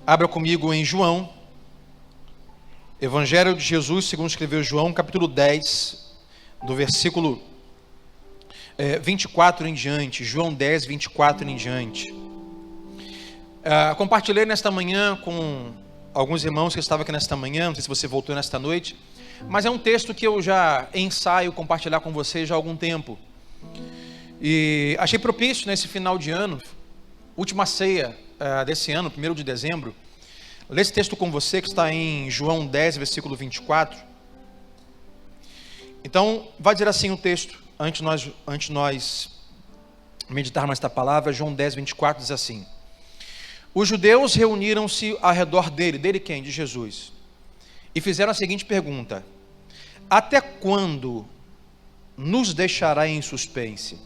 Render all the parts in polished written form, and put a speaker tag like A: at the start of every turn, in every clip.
A: Abra comigo em João, Evangelho de Jesus, segundo escreveu João, capítulo 10, do versículo 24 em diante. João 10, 24 em diante. Compartilhei nesta manhã com alguns irmãos que estavam aqui nesta manhã, não sei se você voltou nesta noite, mas é um texto que eu já ensaio compartilhar com vocês já há algum tempo. E achei propício nesse final de ano, última ceia desse ano, 1º de dezembro, ler esse texto com você que está em João 10, versículo 24. Então, vai dizer assim o texto, antes de nós meditarmos esta palavra. João 10, 24 diz assim: os judeus reuniram-se ao redor dele quem? De Jesus, e fizeram a seguinte pergunta: até quando nos deixará em suspense?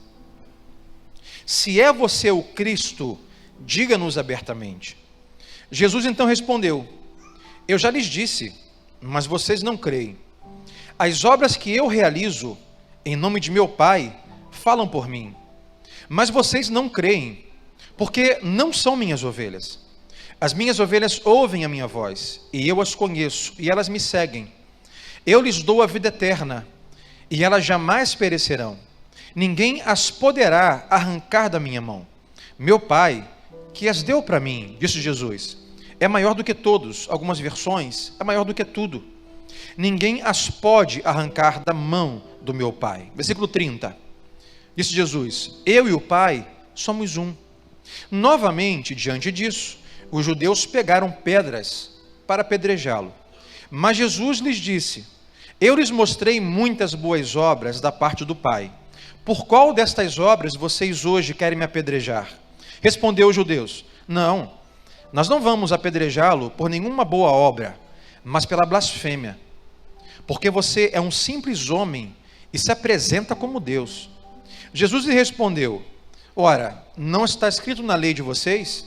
A: Se é você o Cristo, diga-nos abertamente. Jesus então respondeu: eu já lhes disse, mas vocês não creem. As obras que eu realizo em nome de meu Pai falam por mim, mas vocês não creem, porque não são minhas ovelhas. As minhas ovelhas ouvem a minha voz, e eu as conheço, e elas me seguem. Eu lhes dou a vida eterna, e elas jamais perecerão. Ninguém as poderá arrancar da minha mão. Meu Pai, que as deu para mim, disse Jesus, é maior do que todos. Algumas versões, é maior do que tudo. Ninguém as pode arrancar da mão do meu Pai. Versículo 30. Disse Jesus: eu e o Pai somos um. Novamente, diante disso, os judeus pegaram pedras para apedrejá-lo. Mas Jesus lhes disse: eu lhes mostrei muitas boas obras da parte do Pai. Por qual destas obras vocês hoje querem me apedrejar? Respondeu os judeus: não, nós não vamos apedrejá-lo por nenhuma boa obra, mas pela blasfêmia. Porque você é um simples homem e se apresenta como Deus. Jesus lhe respondeu: ora, não está escrito na lei de vocês?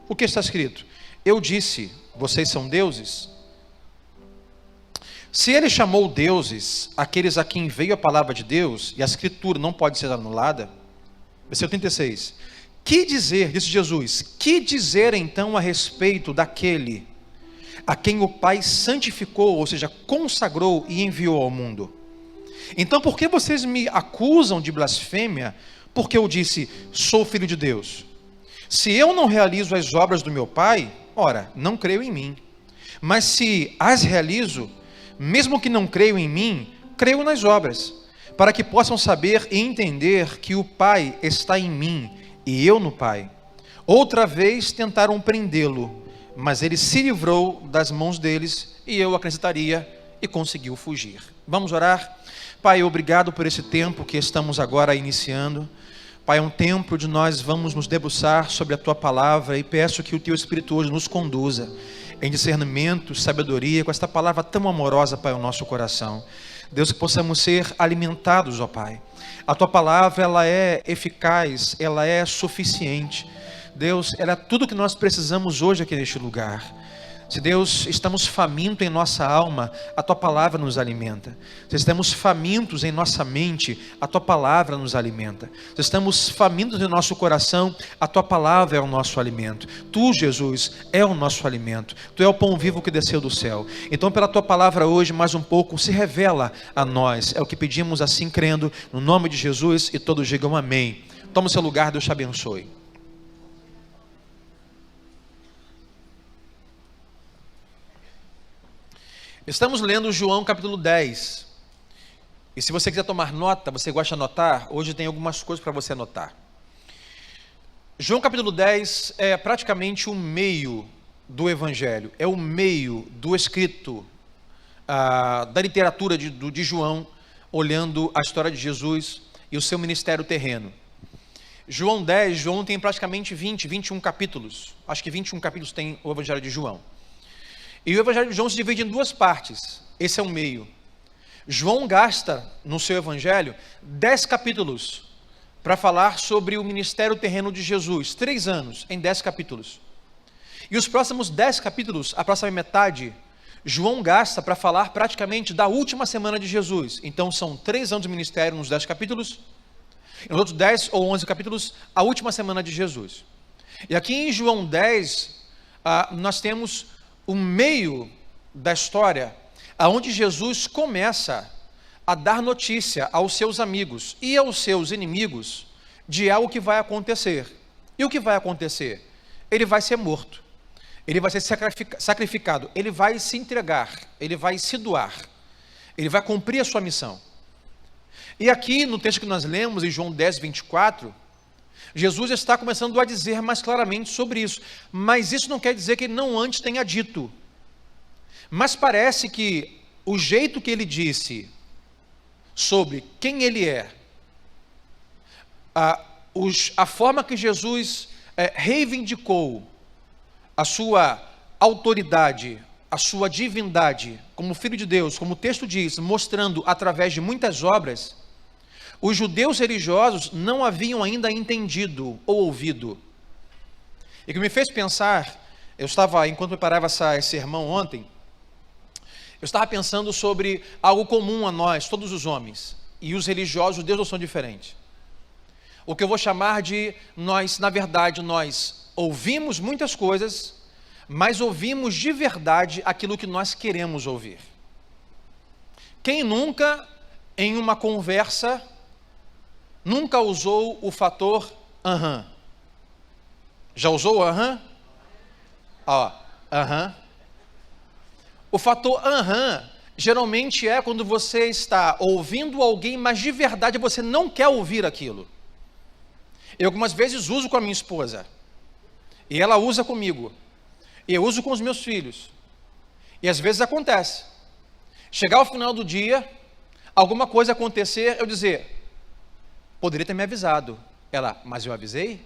A: O que está escrito? Eu disse, vocês são deuses? Se ele chamou deuses aqueles a quem veio a palavra de Deus, e a escritura não pode ser anulada, versículo 36, que dizer, disse Jesus, que dizer então a respeito daquele a quem o Pai santificou, ou seja, consagrou e enviou ao mundo? Então por que vocês me acusam de blasfêmia, porque eu disse, sou filho de Deus? Se eu não realizo as obras do meu Pai, ora, não creio em mim. Mas se as realizo, mesmo que não creio em mim, creio nas obras, para que possam saber e entender que o Pai está em mim e eu no Pai. Outra vez tentaram prendê-lo, mas ele se livrou das mãos deles, e eu acrescentaria, e conseguiu fugir. Vamos orar? Pai, obrigado por esse tempo que estamos agora iniciando. Pai, é um tempo de nós vamos nos debruçar sobre a Tua Palavra, e peço que o Teu Espírito hoje nos conduza em discernimento, sabedoria, com esta palavra tão amorosa, Pai, ao nosso coração. Deus, que possamos ser alimentados, ó Pai. A Tua Palavra, ela é eficaz, ela é suficiente. Deus, ela é tudo que nós precisamos hoje aqui neste lugar. Se Deus, estamos famintos em nossa alma, a Tua Palavra nos alimenta. Se estamos famintos em nossa mente, a Tua Palavra nos alimenta. Se estamos famintos em nosso coração, a Tua Palavra é o nosso alimento. Tu, Jesus, é o nosso alimento. Tu é o pão vivo que desceu do céu. Então, pela Tua Palavra hoje, mais um pouco, se revela a nós. É o que pedimos assim, crendo, no nome de Jesus, e todos digam amém. Toma o seu lugar, Deus te abençoe. Estamos lendo João capítulo 10, e se você quiser tomar nota, você gosta de anotar, hoje tem algumas coisas para você anotar. João capítulo 10 é praticamente o meio do Evangelho, é o meio do escrito, da literatura de João, olhando a história de Jesus e o seu ministério terreno. João 10, João tem praticamente 21 capítulos, acho que 21 capítulos tem o Evangelho de João. E o Evangelho de João se divide em duas partes, esse é o meio. João gasta no seu Evangelho 10 capítulos para falar sobre o ministério terreno de Jesus, 3 anos em 10 capítulos. E os próximos 10 capítulos, a próxima metade, João gasta para falar praticamente da última semana de Jesus. Então são 3 anos de ministério nos 10 capítulos, e nos outros 10 ou 11 capítulos, a última semana de Jesus. E aqui em João 10, nós temos o meio da história, onde Jesus começa a dar notícia aos seus amigos e aos seus inimigos de algo que vai acontecer. E o que vai acontecer? Ele vai ser morto, ele vai ser sacrificado, ele vai se entregar, ele vai se doar, ele vai cumprir a sua missão. E aqui no texto que nós lemos, em João 10, 24, Jesus está começando a dizer mais claramente sobre isso, mas isso não quer dizer que ele não antes tenha dito. Mas parece que o jeito que ele disse sobre quem ele é, a forma que Jesus reivindicou a sua autoridade, a sua divindade, como Filho de Deus, como o texto diz, mostrando através de muitas obras, os judeus religiosos não haviam ainda entendido ou ouvido. E o que me fez pensar, enquanto preparava esse sermão ontem, eu estava pensando sobre algo comum a nós, todos os homens, e os religiosos, os judeus não são diferentes. O que eu vou chamar de nós ouvimos muitas coisas, mas ouvimos de verdade aquilo que nós queremos ouvir. Quem nunca, em uma conversa, nunca usou o fator aham? Já usou o aham? Aham. O fator aham geralmente é quando você está ouvindo alguém, mas de verdade você não quer ouvir aquilo. Eu algumas vezes uso com a minha esposa, e ela usa comigo, e eu uso com os meus filhos, e às vezes acontece, chegar ao final do dia, alguma coisa acontecer, eu dizer, poderia ter me avisado. Ela, mas eu avisei?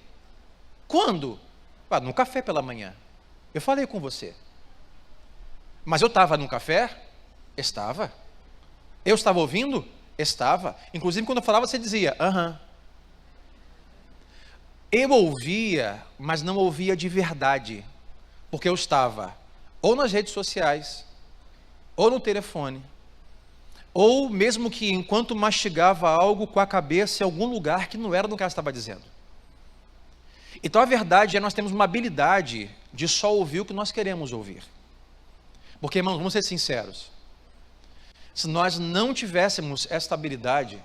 A: Quando? No café pela manhã, eu falei com você. Mas eu estava no café? Estava. Eu estava ouvindo? Estava. Inclusive quando eu falava você dizia, aham. Eu ouvia, mas não ouvia de verdade, porque eu estava ou nas redes sociais, ou no telefone, ou mesmo que enquanto mastigava algo com a cabeça em algum lugar que não era no que ela estava dizendo. Então a verdade é que nós temos uma habilidade de só ouvir o que nós queremos ouvir. Porque, irmãos, vamos ser sinceros, se nós não tivéssemos esta habilidade,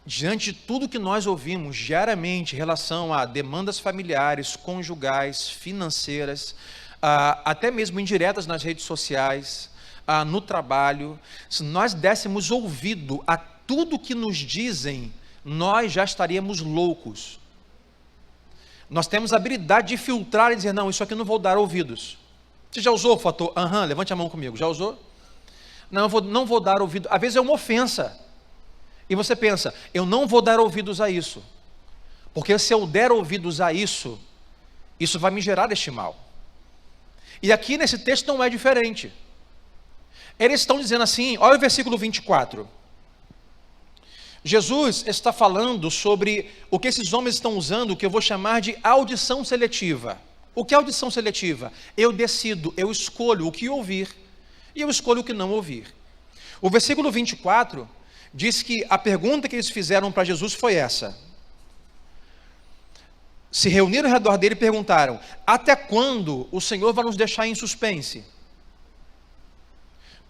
A: diante de tudo que nós ouvimos diariamente em relação a demandas familiares, conjugais, financeiras, até mesmo indiretas nas redes sociais, no trabalho, se nós dessemos ouvido a tudo que nos dizem, nós já estaríamos loucos. Nós temos a habilidade de filtrar e dizer, não, isso aqui eu não vou dar ouvidos. Você já usou o fator aham? Levante a mão comigo, já usou? Não, não vou dar ouvido. Às vezes é uma ofensa. E você pensa, eu não vou dar ouvidos a isso. Porque se eu der ouvidos a isso, isso vai me gerar este mal. E aqui nesse texto não é diferente. Eles estão dizendo assim, olha o versículo 24. Jesus está falando sobre o que esses homens estão usando, o que eu vou chamar de audição seletiva. O que é audição seletiva? Eu decido, eu escolho o que ouvir e eu escolho o que não ouvir. O versículo 24 diz que a pergunta que eles fizeram para Jesus foi essa. Se reuniram ao redor dele e perguntaram, até quando o Senhor vai nos deixar em suspense?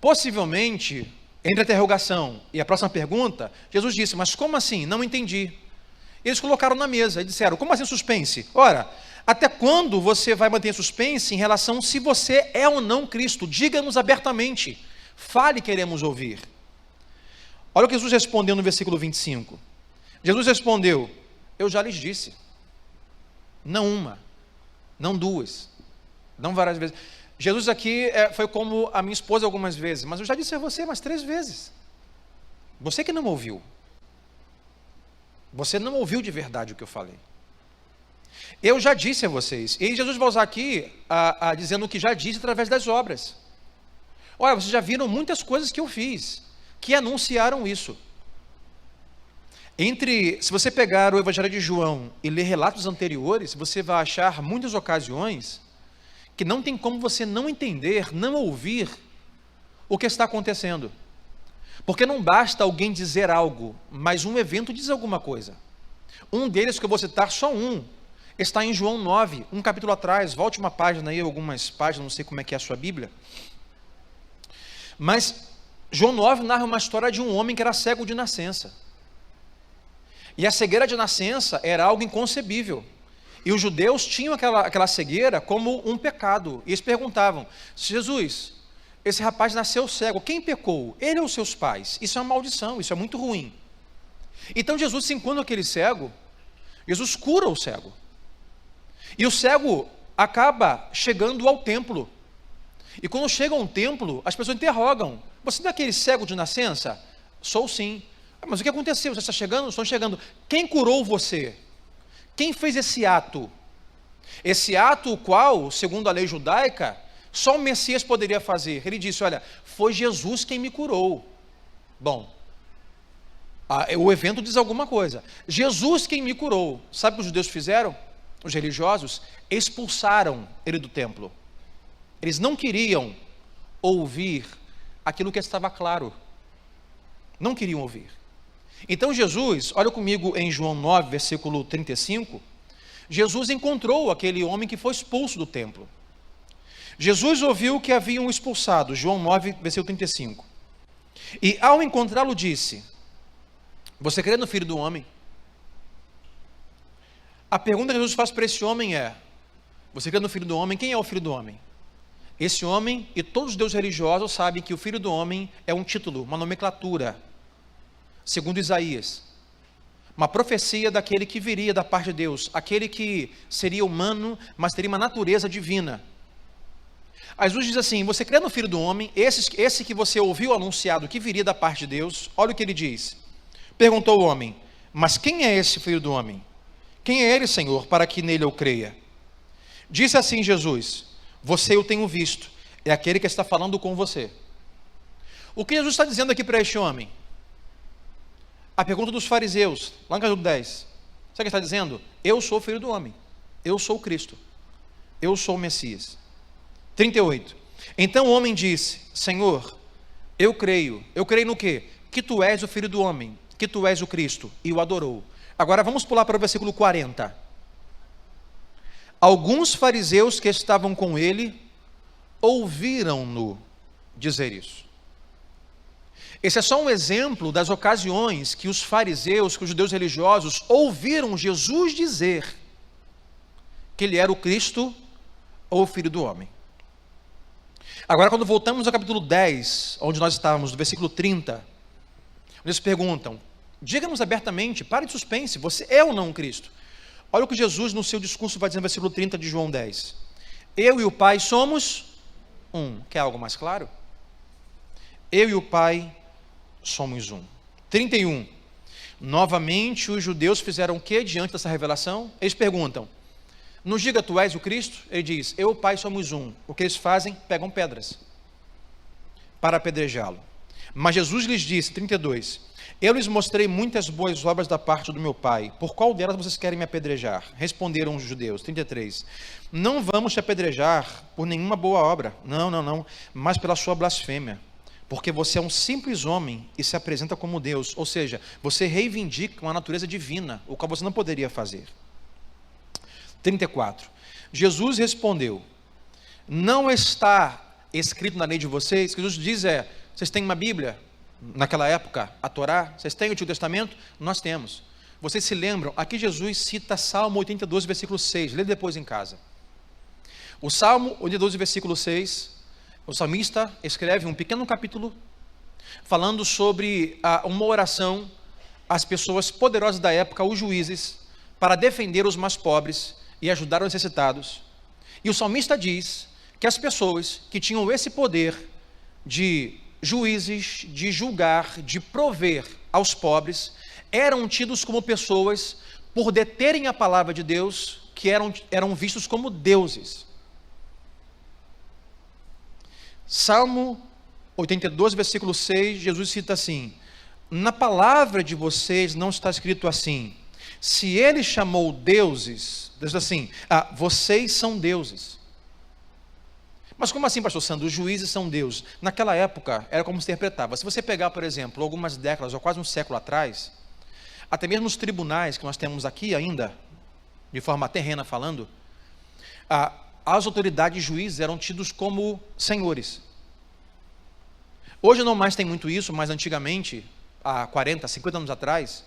A: Possivelmente, entre a interrogação e a próxima pergunta, Jesus disse, mas como assim? Não entendi. Eles colocaram na mesa e disseram, como assim suspense? Ora, até quando você vai manter suspense em relação se você é ou não Cristo? Diga-nos abertamente, fale, queremos ouvir. Olha o que Jesus respondeu no versículo 25. Jesus respondeu, eu já lhes disse, não uma, não duas, não várias vezes. Jesus aqui foi como a minha esposa algumas vezes, mas eu já disse a você umas 3 vezes. Você que não ouviu. Você não ouviu de verdade o que eu falei. Eu já disse a vocês, e Jesus vai usar aqui, dizendo o que já disse através das obras. Olha, vocês já viram muitas coisas que eu fiz, que anunciaram isso. Se você pegar o Evangelho de João e ler relatos anteriores, você vai achar muitas ocasiões que não tem como você não entender, não ouvir o que está acontecendo. Porque não basta alguém dizer algo, mas um evento diz alguma coisa. Um deles que eu vou citar, só um, está em João 9, um capítulo atrás. Volte uma página aí, algumas páginas, não sei como é que é a sua Bíblia. Mas João 9 narra uma história de um homem que era cego de nascença. E a cegueira de nascença era algo inconcebível. E os judeus tinham aquela cegueira como um pecado. E eles perguntavam: Jesus, esse rapaz nasceu cego, quem pecou? Ele ou seus pais? Isso é uma maldição, isso é muito ruim. Então Jesus se encontra com aquele cego, Jesus cura o cego. E o cego acaba chegando ao templo. E quando chega ao templo, as pessoas interrogam: você não é aquele cego de nascença? Sou sim. Mas o que aconteceu? Você está chegando? Estou chegando. Quem curou você? Quem fez esse ato? Esse ato, o qual, segundo a lei judaica, só o Messias poderia fazer. Ele disse: olha, foi Jesus quem me curou. Bom, o evento diz alguma coisa. Jesus quem me curou. Sabe o que os judeus fizeram? Os religiosos expulsaram ele do templo. Eles não queriam ouvir aquilo que estava claro. Não queriam ouvir. Então Jesus, olha comigo em João 9, versículo 35, Jesus encontrou aquele homem que foi expulso do templo. Jesus ouviu que haviam expulsado, João 9, versículo 35. E ao encontrá-lo disse: você crê no Filho do Homem? A pergunta que Jesus faz para esse homem é: você crê no Filho do Homem? Quem é o Filho do Homem? Esse homem e todos os judeus religiosos sabem que o Filho do Homem é um título, uma nomenclatura, segundo Isaías, uma profecia daquele que viria da parte de Deus, aquele que seria humano, mas teria uma natureza divina. Aí Jesus diz assim: você crê no Filho do Homem, esse que você ouviu anunciado que viria da parte de Deus? Olha o que ele diz. Perguntou o homem: mas quem é esse Filho do Homem? Quem é ele, Senhor, para que nele eu creia? Disse assim Jesus: você eu tenho visto, é aquele que está falando com você. O que Jesus está dizendo aqui para este homem? A pergunta dos fariseus, lá no capítulo 10. Sabe o que ele está dizendo? Eu sou o Filho do Homem, eu sou o Cristo, eu sou o Messias. 38. Então o homem disse: Senhor, eu creio no quê? Que tu és o Filho do Homem, que tu és o Cristo, e o adorou. Agora vamos pular para o versículo 40. Alguns fariseus que estavam com ele ouviram-no dizer isso. Esse é só um exemplo das ocasiões que os fariseus, que os judeus religiosos ouviram Jesus dizer que ele era o Cristo ou o Filho do Homem. Agora, quando voltamos ao capítulo 10, onde nós estávamos, no versículo 30, eles perguntam: diga-nos abertamente, pare de suspense, você é ou não um Cristo? Olha o que Jesus no seu discurso vai dizer no versículo 30 de João 10. Eu e o Pai somos um. Quer algo mais claro? Eu e o Pai somos um. 31. Novamente os judeus fizeram o que diante dessa revelação? Eles perguntam: nos diga, tu és o Cristo? Ele diz: eu e o Pai somos um. O que eles fazem? Pegam pedras para apedrejá-lo. Mas Jesus lhes disse, 32, eu lhes mostrei muitas boas obras da parte do meu Pai, por qual delas vocês querem me apedrejar? Responderam os judeus, 33, não vamos te apedrejar por nenhuma boa obra, não, mas pela sua blasfêmia, porque você é um simples homem e se apresenta como Deus, ou seja, você reivindica uma natureza divina, o qual você não poderia fazer. 34, Jesus respondeu: não está escrito na lei de vocês? Que Jesus diz vocês têm uma Bíblia? Naquela época, a Torá, vocês têm o Antigo Testamento? Nós temos. Vocês se lembram? Aqui Jesus cita Salmo 82, versículo 6, lê depois em casa. O Salmo 82, versículo 6, o salmista escreve um pequeno capítulo falando sobre uma oração às pessoas poderosas da época, os juízes, para defender os mais pobres e ajudar os necessitados. E o salmista diz que as pessoas que tinham esse poder de juízes, de julgar, de prover aos pobres, eram tidos como pessoas, por deterem a palavra de Deus, que eram vistos como deuses. Salmo 82, versículo 6, Jesus cita assim: na palavra de vocês não está escrito assim, se ele chamou deuses, diz assim, vocês são deuses. Mas como assim, pastor Sandro, os juízes são deuses? Naquela época, era como se interpretava. Se você pegar, por exemplo, algumas décadas, ou quase um século atrás, até mesmo os tribunais que nós temos aqui ainda, de forma terrena falando, as autoridades juízes eram tidos como senhores. Hoje não mais tem muito isso, mas antigamente, há 40, 50 anos atrás,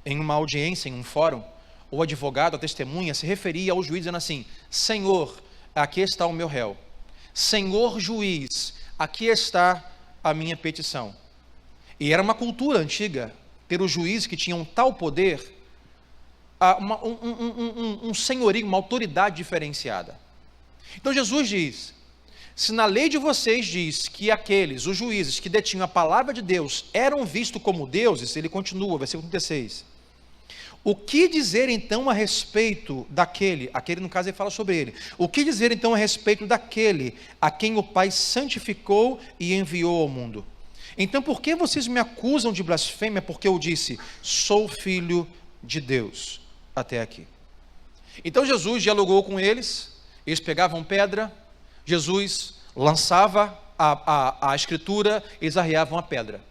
A: em uma audiência, em um fórum, o advogado, a testemunha, se referia ao juiz dizendo assim: Senhor, aqui está o meu réu. Senhor juiz, aqui está a minha petição. E era uma cultura antiga ter os juízes que tinham tal poder, um senhorio, uma autoridade diferenciada. Então Jesus diz: se na lei de vocês diz que aqueles, os juízes que detinham a palavra de Deus, eram vistos como deuses, ele continua, versículo 36. O que dizer então a respeito daquele, aquele no caso ele fala sobre ele, o que dizer então a respeito daquele a quem o Pai santificou e enviou ao mundo? Então por que vocês me acusam de blasfêmia? Porque eu disse, sou filho de Deus, até aqui. Então Jesus dialogou com eles, eles pegavam pedra, Jesus lançava a escritura, eles arriavam a pedra.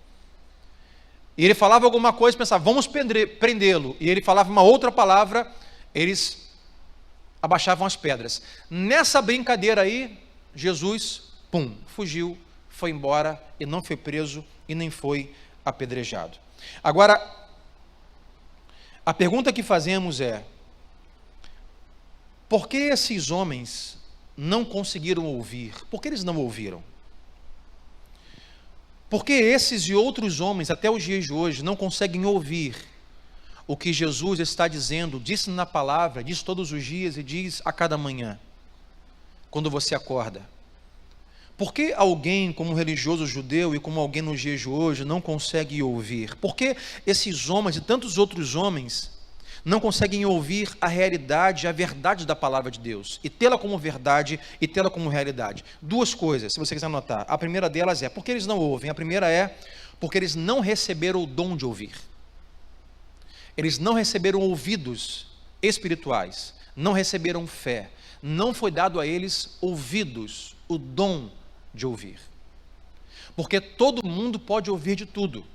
A: E ele falava alguma coisa, pensava, vamos prendê-lo. E ele falava uma outra palavra, eles abaixavam as pedras. Nessa brincadeira aí, Jesus, fugiu, foi embora, e não foi preso, e nem foi apedrejado. Agora, a pergunta que fazemos é, por que esses homens não conseguiram ouvir? Por que eles não ouviram? Porque esses e outros homens, até os dias de hoje, não conseguem ouvir o que Jesus está dizendo, disse na palavra, diz todos os dias e diz a cada manhã, quando você acorda. Por que alguém como um religioso judeu e como alguém nos dias de hoje não consegue ouvir? Por que esses homens e tantos outros homens não conseguem ouvir a realidade, a verdade da palavra de Deus, e tê-la como verdade e tê-la como realidade? Duas coisas, se você quiser anotar. A primeira delas é, porque eles não ouvem? A primeira é, porque eles não receberam o dom de ouvir. Eles não receberam ouvidos espirituais, não receberam fé, não foi dado a eles ouvidos, o dom de ouvir. Porque todo mundo pode ouvir de tudo,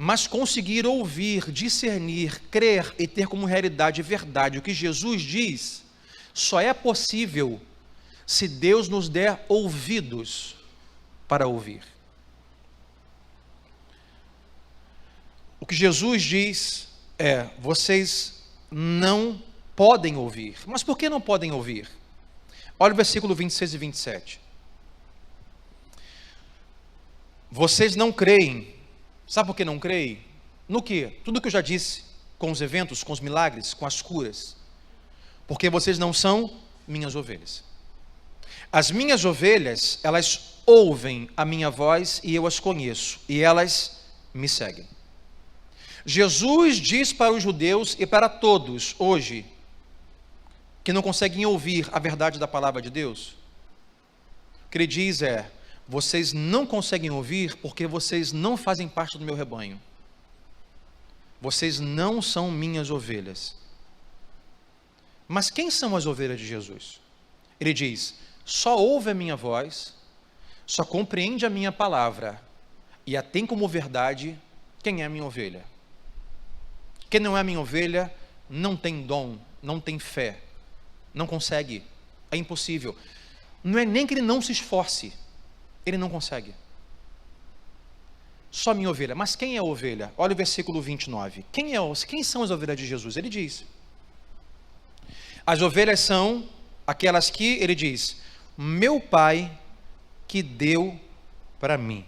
A: mas conseguir ouvir, discernir, crer e ter como realidade e verdade o que Jesus diz, só é possível se Deus nos der ouvidos para ouvir. O que Jesus diz é, vocês não podem ouvir. Mas por que não podem ouvir? Olha o versículo 26 e 27. Vocês não creem. Sabe por que não creem? No quê? Tudo que eu já disse, com os eventos, com os milagres, com as curas. Porque vocês não são minhas ovelhas. As minhas ovelhas, elas ouvem a minha voz e eu as conheço, e elas me seguem. Jesus diz para os judeus e para todos hoje, que não conseguem ouvir a verdade da palavra de Deus, o que ele diz é, vocês não conseguem ouvir porque vocês não fazem parte do meu rebanho. Vocês não são minhas ovelhas. Mas quem são as ovelhas de Jesus? Ele diz, só ouve a minha voz, só compreende a minha palavra, e a tem como verdade quem é a minha ovelha. Quem não é a minha ovelha, não tem dom, não tem fé, não consegue, é impossível. Não é nem que ele não se esforce, ele não consegue. Só minha ovelha. Mas quem é a ovelha? Olha o versículo 29. Quem são as ovelhas de Jesus? Ele diz, as ovelhas são aquelas que, ele diz, meu Pai que deu para mim.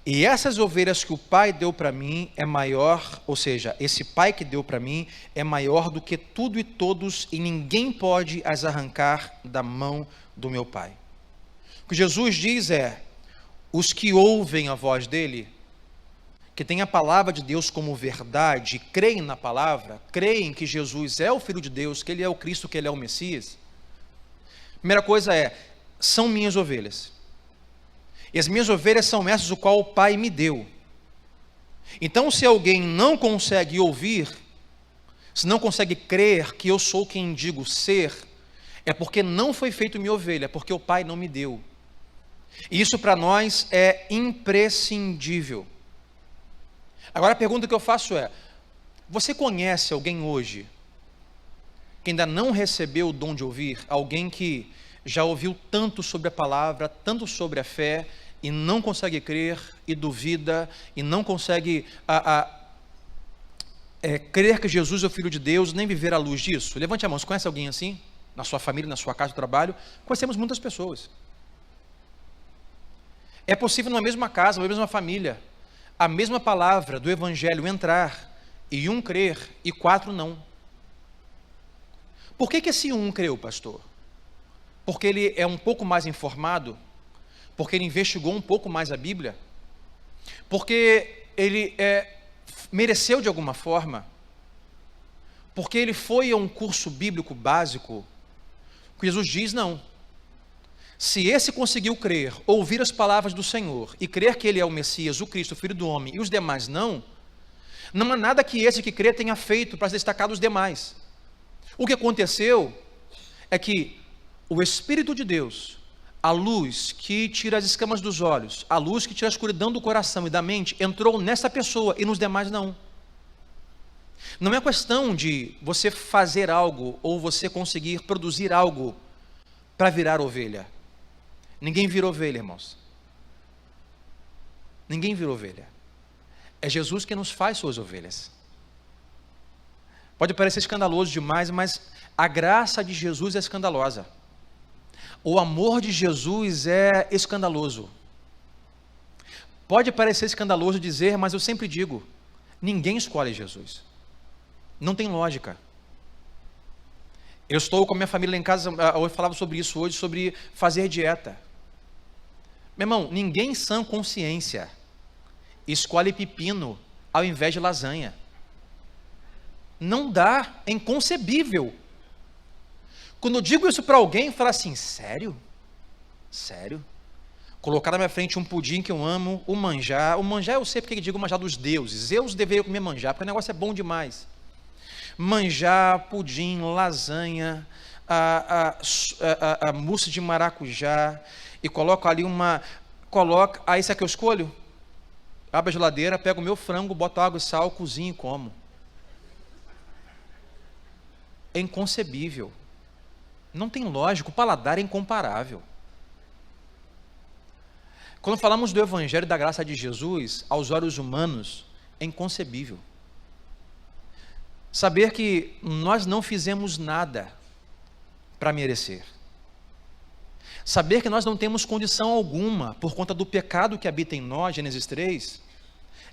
A: E essas ovelhas que o Pai deu para mim é maior, ou seja, esse Pai que deu para mim é maior do que tudo e todos, e ninguém pode as arrancar da mão do meu Pai. O que Jesus diz é, os que ouvem a voz dele, que têm a palavra de Deus como verdade, creem na palavra, creem que Jesus é o Filho de Deus, que ele é o Cristo, que ele é o Messias. Primeira coisa é, são minhas ovelhas. E as minhas ovelhas são essas o qual o Pai me deu. Então, se alguém não consegue ouvir, se não consegue crer que eu sou quem digo ser, é porque não foi feito minha ovelha, porque o Pai não me deu. E isso para nós é imprescindível. Agora a pergunta que eu faço é, Você conhece alguém hoje que ainda não recebeu o dom de ouvir? Alguém que já ouviu tanto sobre a palavra, tanto sobre a fé, e não consegue crer, e duvida, e não consegue crer que Jesus é o Filho de Deus, nem viver à luz disso? Levante a mão. Você conhece alguém assim? Na sua família, na sua casa de trabalho? Conhecemos muitas pessoas. É possível numa mesma casa, numa mesma família, a mesma palavra do Evangelho entrar, e um crer, e 4 não. Por que esse um creu, pastor? Porque ele é um pouco mais informado? Porque ele investigou um pouco mais a Bíblia? Porque ele mereceu de alguma forma? Porque ele foi a um curso bíblico básico? Jesus diz não. Se esse conseguiu crer, ouvir as palavras do Senhor e crer que ele é o Messias, o Cristo, o Filho do Homem, e os demais não há nada que esse que crê tenha feito para se destacar dos demais. O que aconteceu é que o Espírito de Deus, a luz que tira as escamas dos olhos, a luz que tira a escuridão do coração e da mente, entrou nessa pessoa e nos demais não. Não é questão de você fazer algo ou você conseguir produzir algo para virar ovelha. Ninguém vira ovelha, irmãos. Ninguém vira ovelha. É Jesus que nos faz suas ovelhas. Pode parecer escandaloso demais, mas a graça de Jesus é escandalosa. O amor de Jesus é escandaloso. Pode parecer escandaloso dizer, mas eu sempre digo, ninguém escolhe Jesus. Não tem lógica. Eu estou com a minha família lá em casa, eu falava sobre isso hoje, sobre fazer dieta. Meu irmão, ninguém em sã consciência escolhe pepino ao invés de lasanha. Não dá, é inconcebível. Quando eu digo isso para alguém, fala assim, sério? Sério? Colocar na minha frente um pudim que eu amo, o manjar eu sei porque eu digo o manjar dos deuses, Zeus deveria comer manjar, porque o negócio é bom demais. Manjar, pudim, lasanha, a mousse de maracujá, e coloco ali aí isso aqui eu escolho? Abro a geladeira, pego o meu frango, boto água e sal, cozinho e como. É inconcebível. Não tem lógica, o paladar é incomparável. Quando falamos do Evangelho da graça de Jesus, aos olhos humanos, é inconcebível. Saber que nós não fizemos nada para merecer. Saber que nós não temos condição alguma, por conta do pecado que habita em nós, Gênesis 3,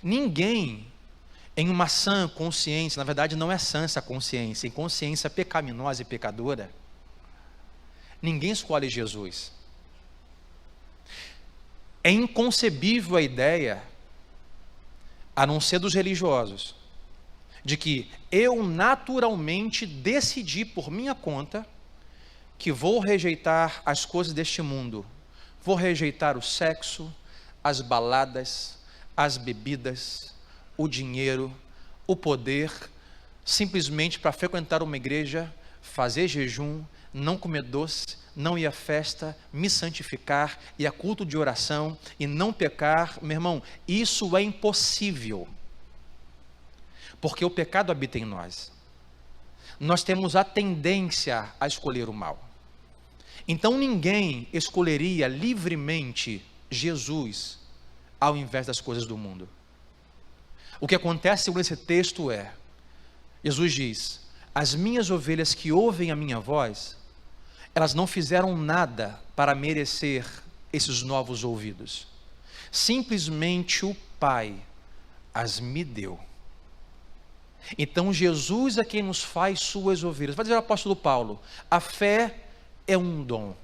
A: ninguém em uma sã consciência, na verdade não é sã essa consciência, em consciência pecaminosa e pecadora, ninguém escolhe Jesus. É inconcebível a ideia, a não ser dos religiosos, de que eu naturalmente decidi por minha conta que vou rejeitar as coisas deste mundo, vou rejeitar o sexo, as baladas, as bebidas, o dinheiro, o poder, simplesmente para frequentar uma igreja, fazer jejum, não comer doce, não ir à festa, me santificar, ir a culto de oração e não pecar. Meu irmão, isso é impossível, porque o pecado habita em nós. Nós temos a tendência a escolher o mal. Então ninguém escolheria livremente Jesus ao invés das coisas do mundo. O que acontece segundo esse texto é, Jesus diz, as minhas ovelhas que ouvem a minha voz, elas não fizeram nada para merecer esses novos ouvidos. Simplesmente o Pai as me deu. Então Jesus é quem nos faz suas ovelhas. Vai dizer o apóstolo Paulo, a fé é um dom.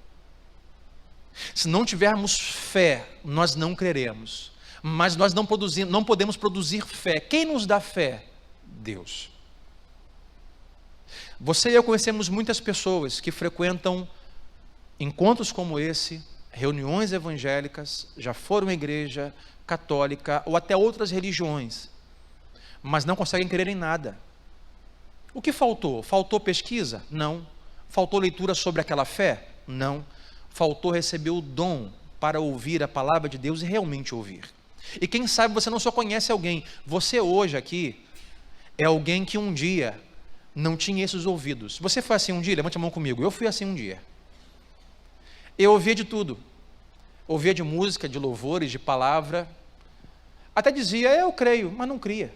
A: Se não tivermos fé, nós não creremos. Mas nós não podemos produzir fé. Quem nos dá fé? Deus. Você e eu conhecemos muitas pessoas que frequentam encontros como esse, reuniões evangélicas, já foram à igreja católica ou até outras religiões, mas não conseguem crer em nada. O que faltou? Faltou pesquisa? Não. Faltou leitura sobre aquela fé? Não. Faltou receber o dom para ouvir a palavra de Deus e realmente ouvir. E quem sabe você não só conhece alguém, você hoje aqui é alguém que um dia não tinha esses ouvidos. Você foi assim um dia? Levante a mão comigo. Eu fui assim um dia. Eu ouvia de tudo. Ouvia de música, de louvores, de palavra. Até dizia, eu creio, mas não cria.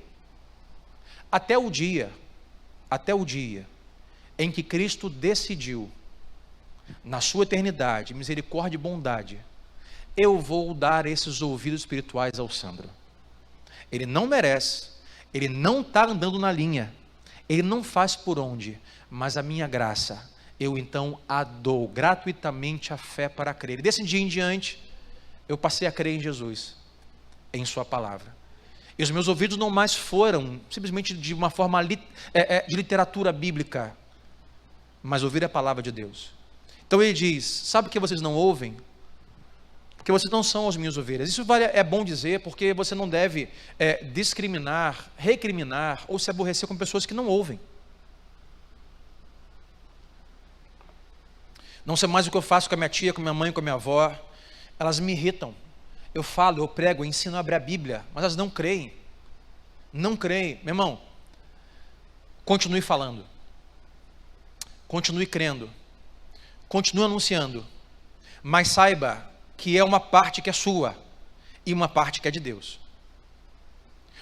A: Até o dia em que Cristo decidiu, na sua eternidade, misericórdia e bondade, eu vou dar esses ouvidos espirituais ao Sandro. Ele não merece, ele não está andando na linha, ele não faz por onde, mas a minha graça, eu então a dou gratuitamente a fé para crer. E desse dia em diante, eu passei a crer em Jesus, em sua palavra. E os meus ouvidos não mais foram simplesmente de uma forma de literatura bíblica, mas ouvir a palavra de Deus. Então ele diz, sabe por que vocês não ouvem? Porque vocês não são as minhas ovelhas. Isso é bom dizer, porque você não deve discriminar, recriminar ou se aborrecer com pessoas que não ouvem. Não sei mais o que eu faço com a minha tia, com a minha mãe, com a minha avó. Elas me irritam. Eu falo, eu prego, eu ensino a abrir a Bíblia, mas elas não creem. Não creem. Meu irmão, continue falando. Continue crendo. Continue anunciando. Mas saiba que é uma parte que é sua e uma parte que é de Deus.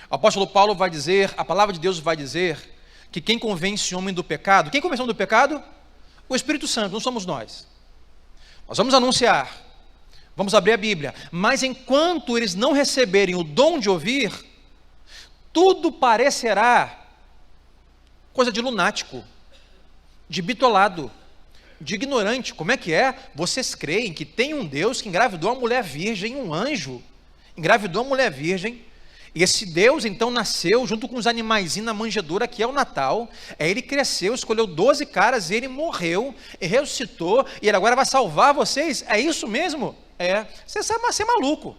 A: O apóstolo Paulo vai dizer, a palavra de Deus vai dizer, que quem convence o homem do pecado, quem convence o homem do pecado? O Espírito Santo, não somos nós. Nós vamos anunciar, vamos abrir a Bíblia, mas enquanto eles não receberem o dom de ouvir, tudo parecerá coisa de lunático, de bitolado, de ignorante. Como é que é? Vocês creem que tem um Deus que engravidou uma mulher virgem, um anjo engravidou uma mulher virgem, e esse Deus então nasceu junto com os animaizinhos na manjedoura, que é o Natal. Ele cresceu, escolheu 12 caras, e ele morreu, e ressuscitou, e ele agora vai salvar vocês? É isso mesmo? É. Você sabe ser maluco.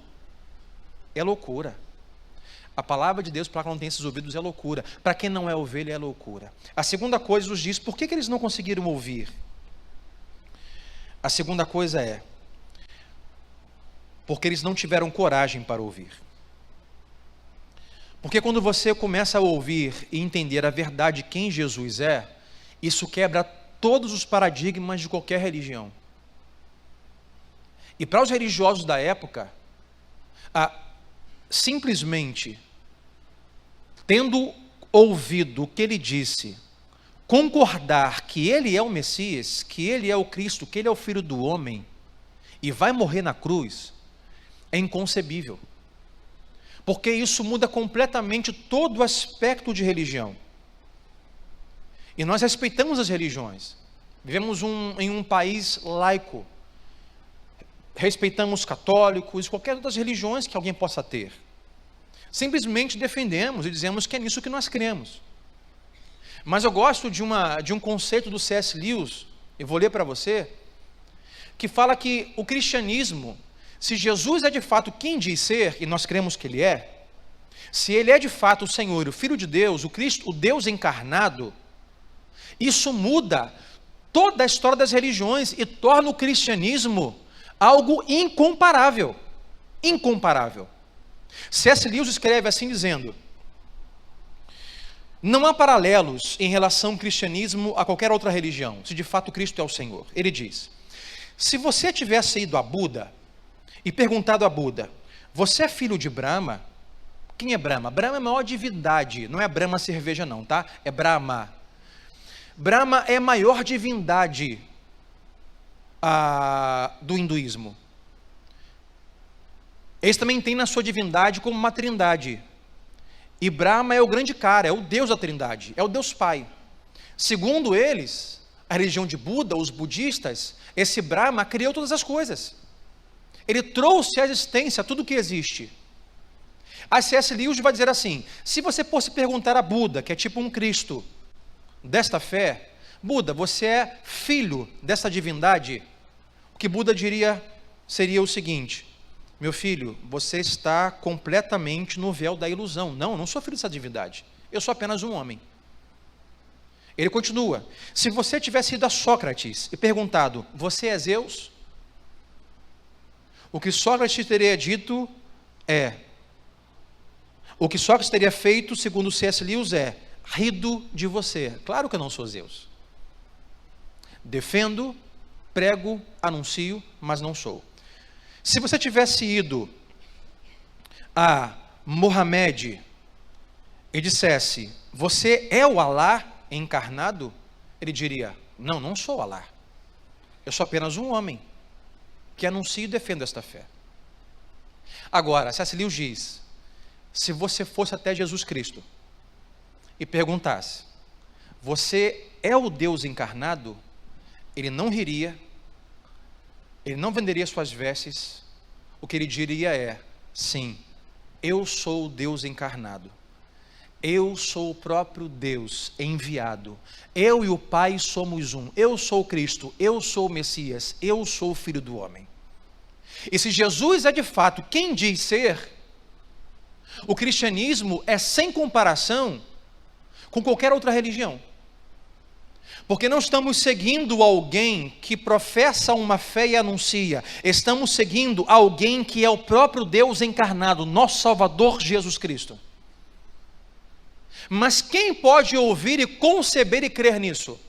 A: É loucura. A palavra de Deus, para quem não tem esses ouvidos, é loucura. Para quem não é ovelha, é loucura. A segunda coisa nos diz, por que eles não conseguiram ouvir? A segunda coisa é, porque eles não tiveram coragem para ouvir. Porque quando você começa a ouvir e entender a verdade de quem Jesus é, isso quebra todos os paradigmas de qualquer religião. E para os religiosos da época, simplesmente tendo ouvido o que ele disse, concordar que ele é o Messias, que ele é o Cristo, que ele é o Filho do homem, e vai morrer na cruz, é inconcebível. Porque isso muda completamente todo o aspecto de religião. E nós respeitamos as religiões. Vivemos em um país laico. Respeitamos católicos, qualquer outras religiões que alguém possa ter. Simplesmente defendemos e dizemos que é nisso que nós cremos. Mas eu gosto de um conceito do C.S. Lewis, eu vou ler para você, que fala que o cristianismo, se Jesus é de fato quem diz ser, e nós cremos que ele é, se ele é de fato o Senhor, o Filho de Deus, o Cristo, o Deus encarnado, isso muda toda a história das religiões e torna o cristianismo algo incomparável. Incomparável. C.S. Lewis escreve assim dizendo, não há paralelos em relação ao cristianismo a qualquer outra religião, se de fato Cristo é o Senhor. Ele diz, se você tivesse ido a Buda e perguntado a Buda, você é filho de Brahma? Quem é Brahma? Brahma é a maior divindade, não é Brahma cerveja não, tá? É Brahma. Brahma é a maior divindade do hinduísmo. Eles também têm na sua divindade como uma trindade. E Brahma é o grande cara, é o Deus da trindade, é o Deus Pai. Segundo eles, a religião de Buda, os budistas, esse Brahma criou todas as coisas. Ele trouxe à existência tudo o que existe. A C.S. Lewis vai dizer assim, se você fosse perguntar a Buda, que é tipo um Cristo desta fé, Buda, você é filho dessa divindade? O que Buda diria seria o seguinte, meu filho, você está completamente no véu da ilusão. Não, eu não sou filho dessa divindade. Eu sou apenas um homem. Ele continua. Se você tivesse ido a Sócrates e perguntado, você é Zeus? O que Sócrates teria dito é, o que Sócrates teria feito, segundo C.S. Lewis, é rido de você. Claro que eu não sou Zeus. Defendo, prego, anuncio, mas não sou. Se você tivesse ido a Mohamed e dissesse, você é o Alá encarnado? Ele diria, não, não sou Alá. Eu sou apenas um homem que anuncio e defendo esta fé. Agora, C.S. Lewis diz, se você fosse até Jesus Cristo e perguntasse, você é o Deus encarnado? Ele não riria, ele não venderia suas vestes, o que ele diria é, sim, eu sou o Deus encarnado, eu sou o próprio Deus enviado, eu e o Pai somos um, eu sou Cristo, eu sou o Messias, eu sou o Filho do Homem. E se Jesus é de fato quem diz ser, o cristianismo é sem comparação com qualquer outra religião. Porque não estamos seguindo alguém que professa uma fé e anuncia, estamos seguindo alguém que é o próprio Deus encarnado, nosso Salvador Jesus Cristo. Mas quem pode ouvir e conceber e crer nisso?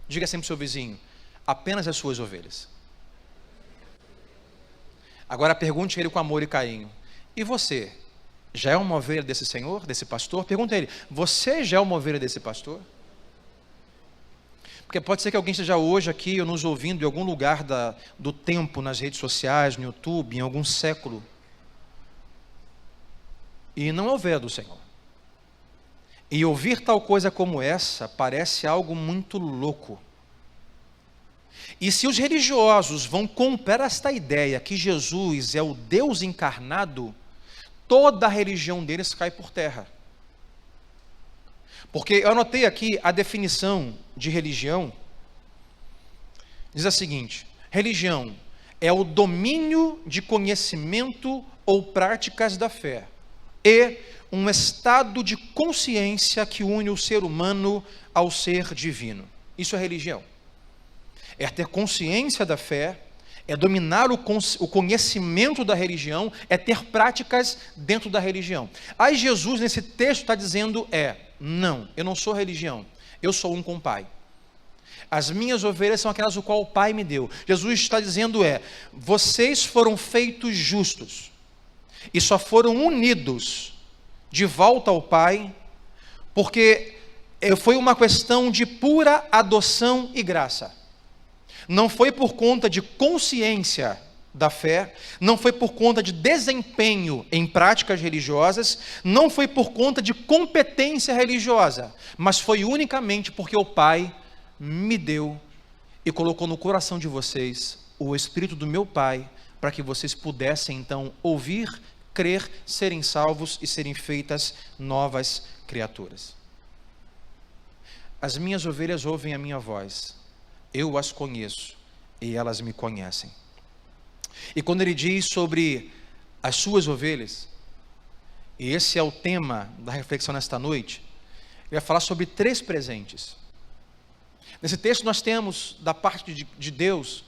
A: Diga sempre ao seu vizinho, apenas as suas ovelhas. Agora pergunte a ele com amor e carinho, e você, já é uma ovelha desse Senhor, desse pastor? Pergunta a ele, você já é uma ovelha desse pastor? Porque pode ser que alguém esteja hoje aqui, ou nos ouvindo em algum lugar do tempo, nas redes sociais, no YouTube, em algum século, e não é ovelha do Senhor. E ouvir tal coisa como essa, parece algo muito louco. E se os religiosos vão comprar esta ideia, que Jesus é o Deus encarnado, toda a religião deles cai por terra. Porque eu anotei aqui a definição de religião, diz a seguinte, religião é o domínio de conhecimento ou práticas da fé, e um estado de consciência que une o ser humano ao ser divino. Isso é religião. É ter consciência da fé, é dominar o conhecimento da religião, é ter práticas dentro da religião. Aí Jesus nesse texto está dizendo não, eu não sou religião, eu sou um com o Pai. As minhas ovelhas são aquelas o qual o Pai me deu. Jesus está dizendo vocês foram feitos justos, e só foram unidos de volta ao Pai, porque foi uma questão de pura adoção e graça. Não foi por conta de consciência da fé, não foi por conta de desempenho em práticas religiosas, não foi por conta de competência religiosa, mas foi unicamente porque o Pai me deu e colocou no coração de vocês o Espírito do meu Pai, para que vocês pudessem então ouvir, crer, serem salvos e serem feitas novas criaturas. As minhas ovelhas ouvem a minha voz, eu as conheço e elas me conhecem. E quando ele diz sobre as suas ovelhas, e esse é o tema da reflexão nesta noite, ele vai falar sobre 3 presentes. Nesse texto nós temos, da parte de Deus,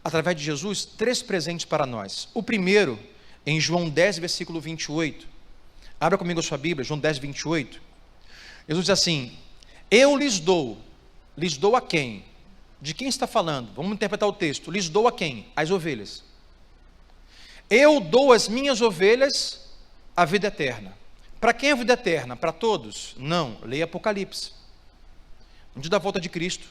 A: através de Jesus, 3 presentes para nós. O primeiro, em João 10, versículo 28. Abra comigo a sua Bíblia, João 10, 28. Jesus diz assim, eu lhes dou a quem? De quem está falando? Vamos interpretar o texto. Lhes dou a quem? As ovelhas. Eu dou às minhas ovelhas a vida eterna. Para quem é a vida eterna? Para todos? Não. Leia Apocalipse. No dia da volta de Cristo,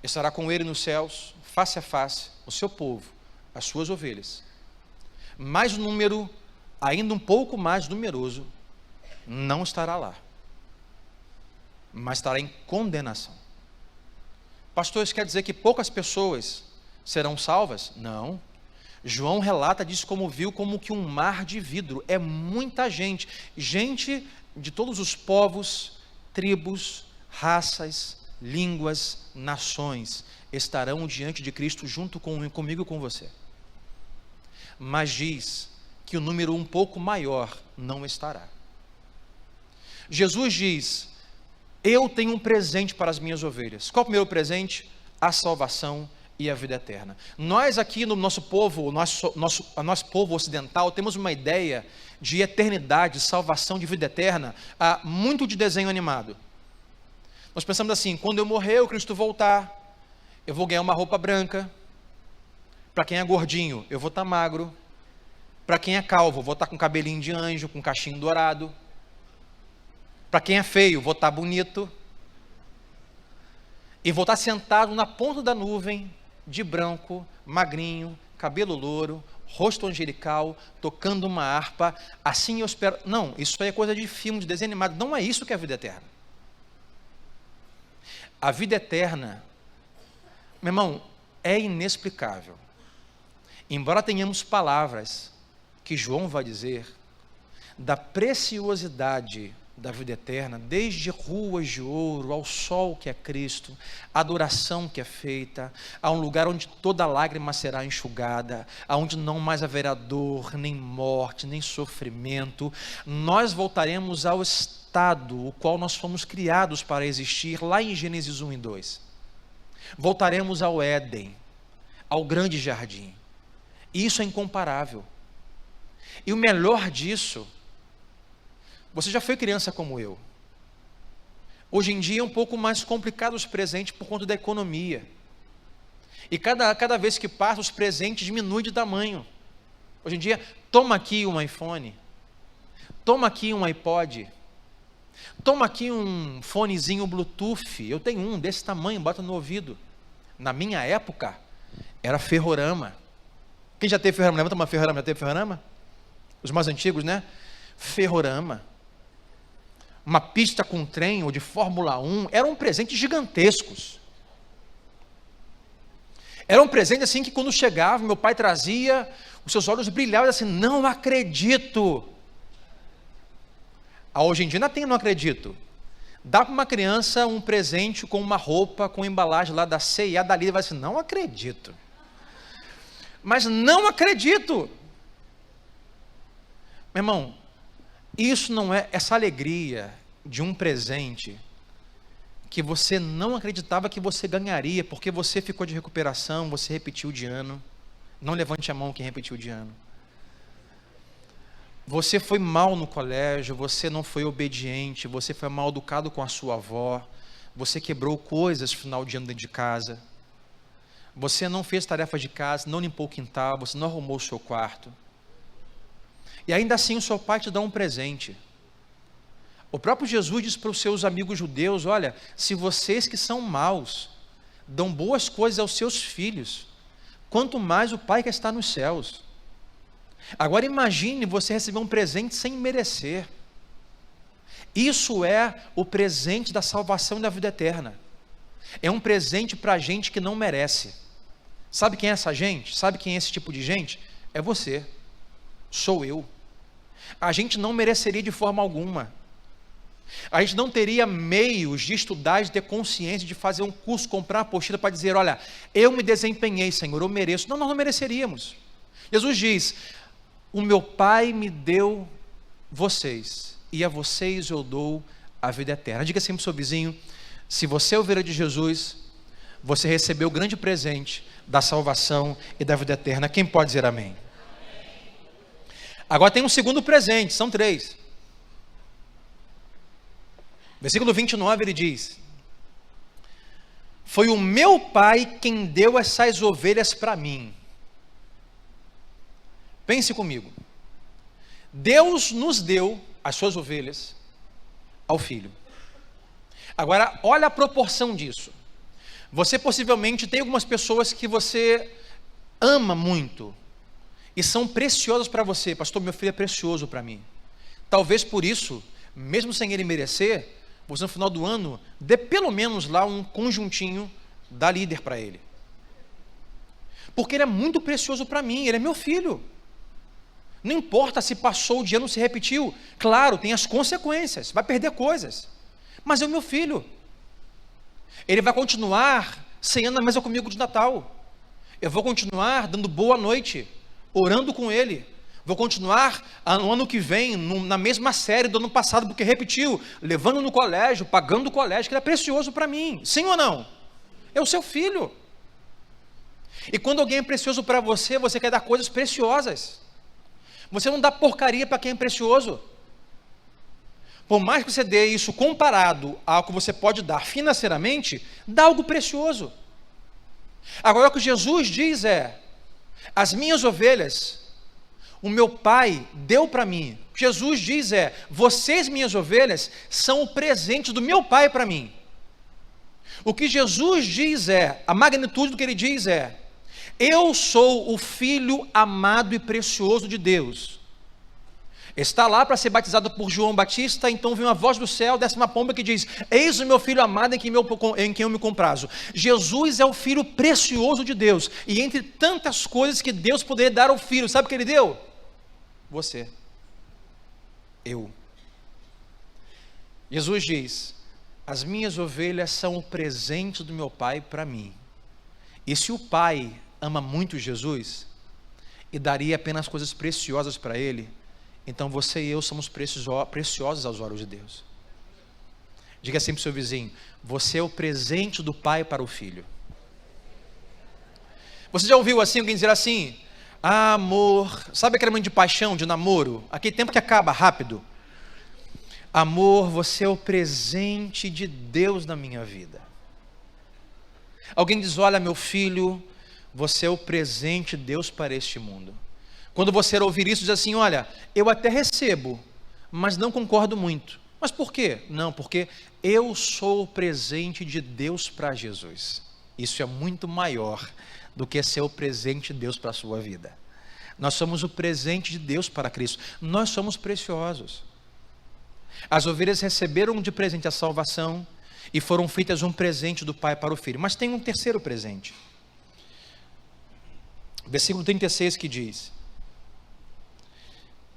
A: estará com ele nos céus, face a face, o seu povo, as suas ovelhas. Mas o número, ainda um pouco mais numeroso, não estará lá, mas estará em condenação. Pastor, isso quer dizer que poucas pessoas serão salvas? Não. João relata, diz como viu como que um mar de vidro, é muita gente, gente de todos os povos, tribos, raças, línguas, nações, estarão diante de Cristo junto comigo e com você. Mas diz que o número um pouco maior não estará. Jesus diz, eu tenho um presente para as minhas ovelhas. Qual é o primeiro presente? A salvação e a vida eterna. Nós aqui no nosso povo, nosso povo ocidental, temos uma ideia de eternidade, de salvação, de vida eterna, muito de desenho animado. Nós pensamos assim: quando eu morrer, o Cristo voltar, eu vou ganhar uma roupa branca. Para quem é gordinho, eu vou estar magro. Para quem é calvo, eu vou estar com cabelinho de anjo, com cachinho dourado. Para quem é feio, vou estar bonito. E vou estar sentado na ponta da nuvem, de branco, magrinho, cabelo louro, rosto angelical, tocando uma harpa. Assim eu espero. Não, isso aí é coisa de filme, de desenho animado. Não é isso que é a vida eterna. A vida eterna, meu irmão, é inexplicável. Embora tenhamos palavras que João vai dizer da preciosidade da vida eterna, desde ruas de ouro ao sol que é Cristo, a adoração que é feita, a um lugar onde toda lágrima será enxugada, aonde não mais haverá dor, nem morte, nem sofrimento, nós voltaremos ao estado o qual nós fomos criados para existir, lá em Gênesis 1 e 2. Voltaremos ao Éden, ao grande jardim. E isso é incomparável. E o melhor disso, você já foi criança como eu. Hoje em dia é um pouco mais complicado os presentes por conta da economia. E cada vez que passa, os presentes diminuem de tamanho. Hoje em dia, toma aqui um iPhone, toma aqui um iPod, toma aqui um fonezinho Bluetooth. Eu tenho um desse tamanho, bota no ouvido. Na minha época, era ferrorama. Quem já teve ferrorama? Levanta uma ferrorama. Já teve ferrorama? Os mais antigos, né? Ferrorama. Uma pista com trem ou de Fórmula 1. Eram presentes gigantescos. Era um presente assim que quando chegava, meu pai trazia, os seus olhos brilhavam assim: não acredito. Hoje em dia ainda tem, não acredito. Dá para uma criança um presente com uma roupa, com embalagem lá da C&A, dali, vai assim: não acredito. Mas não acredito. Meu irmão, isso não é essa alegria de um presente que você não acreditava que você ganharia, porque você ficou de recuperação, você repetiu de ano. Não levante a mão quem repetiu de ano. Você foi mal no colégio, você não foi obediente, você foi mal educado com a sua avó, você quebrou coisas no final de ano dentro de casa, você não fez tarefas de casa, não limpou o quintal, você não arrumou o seu quarto. E ainda assim o seu pai te dá um presente. O próprio Jesus disse para os seus amigos judeus: olha, se vocês que são maus dão boas coisas aos seus filhos, quanto mais o Pai que está nos céus. Agora imagine você receber um presente sem merecer. Isso é o presente da salvação e da vida eterna. É um presente para gente que não merece. Sabe quem é essa gente? Sabe quem é esse tipo de gente? É você, sou eu. A gente não mereceria de forma alguma. A gente não teria meios de estudar, de ter consciência, de fazer um curso, comprar uma apostila para dizer: olha, eu me desempenhei, Senhor, eu mereço. Não, nós não mereceríamos. Jesus diz: o meu Pai me deu vocês, e a vocês eu dou a vida eterna. Diga assim para o seu vizinho: se você é ovelha de Jesus, você recebeu o grande presente da salvação e da vida eterna. Quem pode dizer amém? Agora tem um segundo presente, são 3. Versículo 29 ele diz: foi o meu Pai quem deu essas ovelhas para mim. Pense comigo. Deus nos deu as suas ovelhas ao Filho. Agora, olha a proporção disso. Você possivelmente tem algumas pessoas que você ama muito e são preciosas para você. Pastor, meu filho é precioso para mim. Talvez por isso, mesmo sem ele merecer, você no final do ano dê pelo menos lá um conjuntinho da líder para ele. Porque ele é muito precioso para mim, ele é meu filho. Não importa se passou o dia, não se repetiu. Claro, tem as consequências, vai perder coisas. Mas é o meu filho. Ele vai continuar ceando na mesa comigo de Natal. Eu vou continuar dando boa noite, orando com ele. Vou continuar no ano que vem, na mesma série do ano passado, porque repetiu, levando no colégio, pagando o colégio, que ele é precioso para mim. Sim ou não? É o seu filho. E quando alguém é precioso para você, você quer dar coisas preciosas. Você não dá porcaria para quem é precioso. Por mais que você dê isso comparado ao que você pode dar financeiramente, dá algo precioso. Agora o que Jesus diz é: as minhas ovelhas, o meu Pai deu para mim. O que Jesus diz é: vocês, minhas ovelhas, são o presente do meu Pai para mim. O que Jesus diz é, a magnitude do que ele diz é: eu sou o Filho amado e precioso de Deus. Está lá para ser batizado por João Batista, então vem uma voz do céu, desce uma pomba que diz: eis o meu Filho amado em quem eu me comprazo. Jesus é o Filho precioso de Deus, e entre tantas coisas que Deus poderia dar ao Filho, sabe o que ele deu? Você. Eu. Jesus diz: as minhas ovelhas são o presente do meu Pai para mim. E se o Pai ama muito Jesus, e daria apenas coisas preciosas para Ele, então você e eu somos preciosos aos olhos de Deus. Diga assim para o seu vizinho: você é o presente do Pai para o Filho. Você já ouviu assim alguém dizer assim: ah, amor, sabe aquele momento de paixão, de namoro, aquele tempo que acaba rápido? Amor, você é o presente de Deus na minha vida. Alguém diz: olha, meu filho, você é o presente de Deus para este mundo. Quando você ouvir isso, diz assim: olha, eu até recebo, mas não concordo muito. Mas por quê? Não, porque eu sou o presente de Deus para Jesus. Isso é muito maior do que ser o presente de Deus para a sua vida. Nós somos o presente de Deus para Cristo. Nós somos preciosos. As ovelhas receberam de presente a salvação e foram feitas um presente do Pai para o Filho. Mas tem um terceiro presente. Versículo 36 que diz: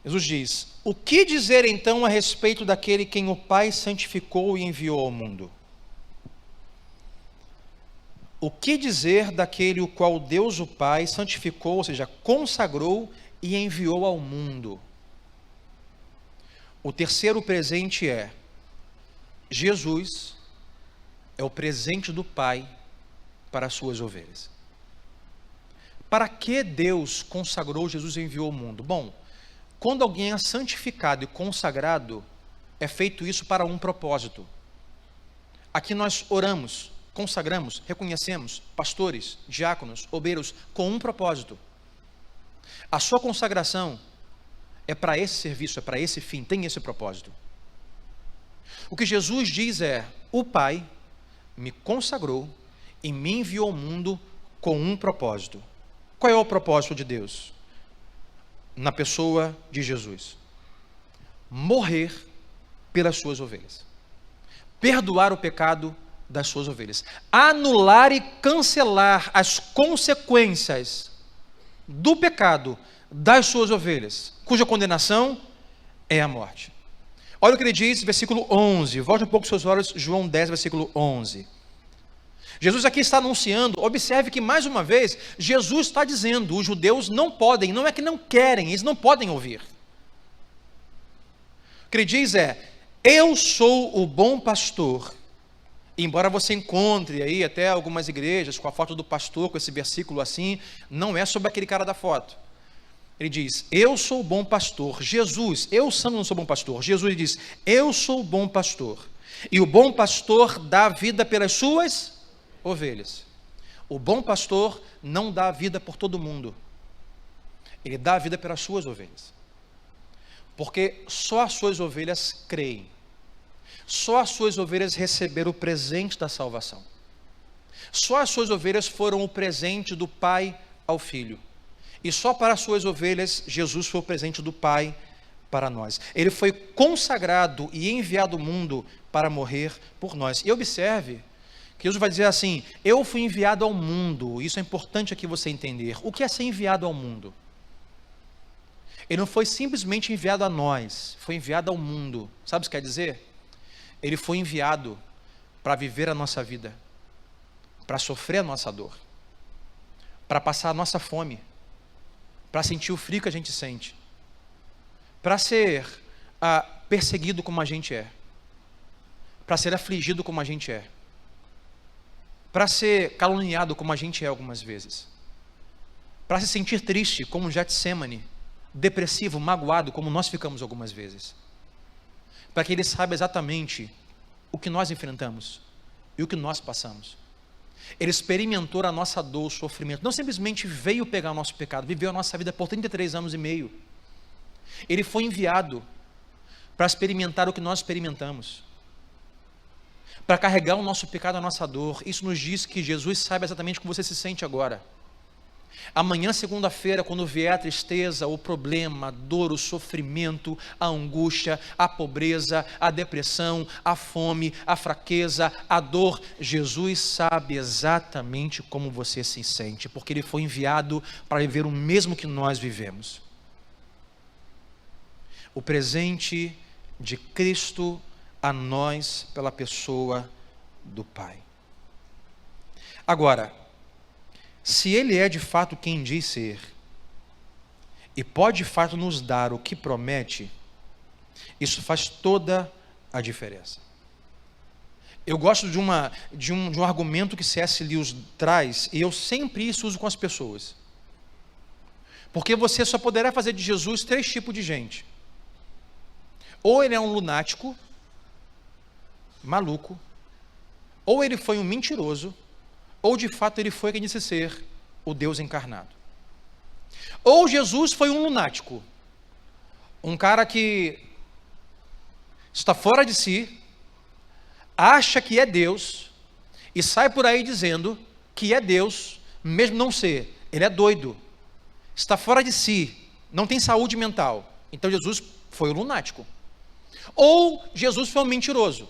A: Jesus diz: o que dizer então a respeito daquele quem o Pai santificou e enviou ao mundo? O que dizer daquele o qual Deus o Pai santificou, ou seja, consagrou e enviou ao mundo? O terceiro presente é: Jesus é o presente do Pai para as suas ovelhas. Para que Deus consagrou Jesus e enviou ao mundo? Bom, quando alguém é santificado e consagrado, é feito isso para um propósito. Aqui nós oramos, consagramos, reconhecemos pastores, diáconos, obreiros, com um propósito. A sua consagração é para esse serviço, é para esse fim, tem esse propósito. O que Jesus diz é: o Pai me consagrou e me enviou ao mundo com um propósito. Qual é o propósito de Deus? Na pessoa de Jesus: morrer pelas suas ovelhas, perdoar o pecado das suas ovelhas, anular e cancelar as consequências do pecado das suas ovelhas, cuja condenação é a morte. Olha o que ele diz, versículo 11, volte um pouco seus olhos, João 10, versículo 11. Jesus aqui está anunciando, observe que mais uma vez, Jesus está dizendo, os judeus não podem, não é que não querem, eles não podem ouvir. O que ele diz é: eu sou o bom pastor. Embora você encontre aí até algumas igrejas com a foto do pastor, com esse versículo assim, não é sobre aquele cara da foto. Ele diz: eu sou o bom pastor. Jesus, eu não sou bom pastor. Jesus diz: eu sou o bom pastor. E o bom pastor dá a vida pelas suas ovelhas. O bom pastor não dá a vida por todo mundo. Ele dá a vida pelas suas ovelhas. Porque só as suas ovelhas creem. Só as suas ovelhas receberam o presente da salvação. Só as suas ovelhas foram o presente do Pai ao Filho. E só para as suas ovelhas, Jesus foi o presente do Pai para nós. Ele foi consagrado e enviado ao mundo para morrer por nós. E observe que Jesus vai dizer assim: eu fui enviado ao mundo. Isso é importante aqui você entender. O que é ser enviado ao mundo? Ele não foi simplesmente enviado a nós, foi enviado ao mundo. Sabe o que quer dizer? Ele foi enviado para viver a nossa vida, para sofrer a nossa dor, para passar a nossa fome, para sentir o frio que a gente sente, para ser perseguido como a gente é, para ser afligido como a gente é, para ser caluniado como a gente é algumas vezes. para se sentir triste, como Getsêmani, depressivo, magoado, como nós ficamos algumas vezes, para que Ele saiba exatamente o que nós enfrentamos e o que nós passamos. Ele experimentou a nossa dor, o sofrimento, não simplesmente veio pegar o nosso pecado, viveu a nossa vida por 33 anos e meio. Ele foi enviado para experimentar o que nós experimentamos, para carregar o nosso pecado, a nossa dor. Isso nos diz que Jesus sabe exatamente como você se sente agora. Amanhã, segunda-feira, quando vier a tristeza, o problema, a dor, o sofrimento, a angústia, a pobreza, a depressão, a fome, a fraqueza, a dor, Jesus sabe exatamente como você se sente, porque Ele foi enviado para viver o mesmo que nós vivemos. O presente de Cristo a nós pela pessoa do Pai. Agora, se Ele é de fato quem diz ser, e pode de fato nos dar o que promete, isso faz toda a diferença. Eu gosto de um argumento que C.S. Lewis traz, e eu sempre isso uso com as pessoas. Porque você só poderá fazer de Jesus 3 tipos de gente. Ou ele é um lunático, maluco, ou ele foi um mentiroso, ou de fato ele foi quem disse ser o Deus encarnado. Ou Jesus foi um lunático, um cara que está fora de si, acha que é Deus, e sai por aí dizendo que é Deus, mesmo não ser. Ele é doido, está fora de si, não tem saúde mental. Então Jesus foi um lunático. Ou Jesus foi um mentiroso.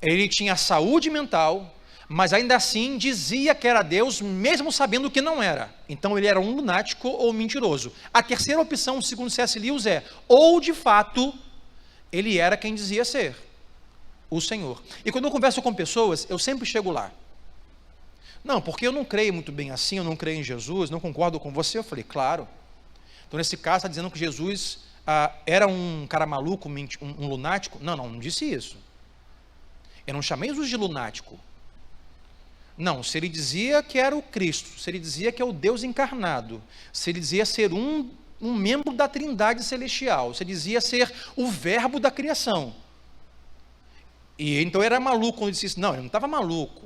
A: Ele tinha saúde mental, mas ainda assim dizia que era Deus, mesmo sabendo que não era. Então ele era um lunático ou mentiroso. A terceira opção, segundo C.S. Lewis, é: ou de fato ele era quem dizia ser, o Senhor. E quando eu converso com pessoas, eu sempre chego lá. Não, porque eu não creio muito bem assim, eu não creio em Jesus, não concordo com você. Eu falei, claro. Então nesse caso está dizendo que Jesus era um cara maluco, um lunático? Não disse isso. Eu não chamei Jesus de lunático. Não, se ele dizia que era o Cristo, se ele dizia que é o Deus encarnado, se ele dizia ser um membro da Trindade celestial, se ele dizia ser o verbo da criação. E então era maluco quando ele disse isso. Não, ele não estava maluco.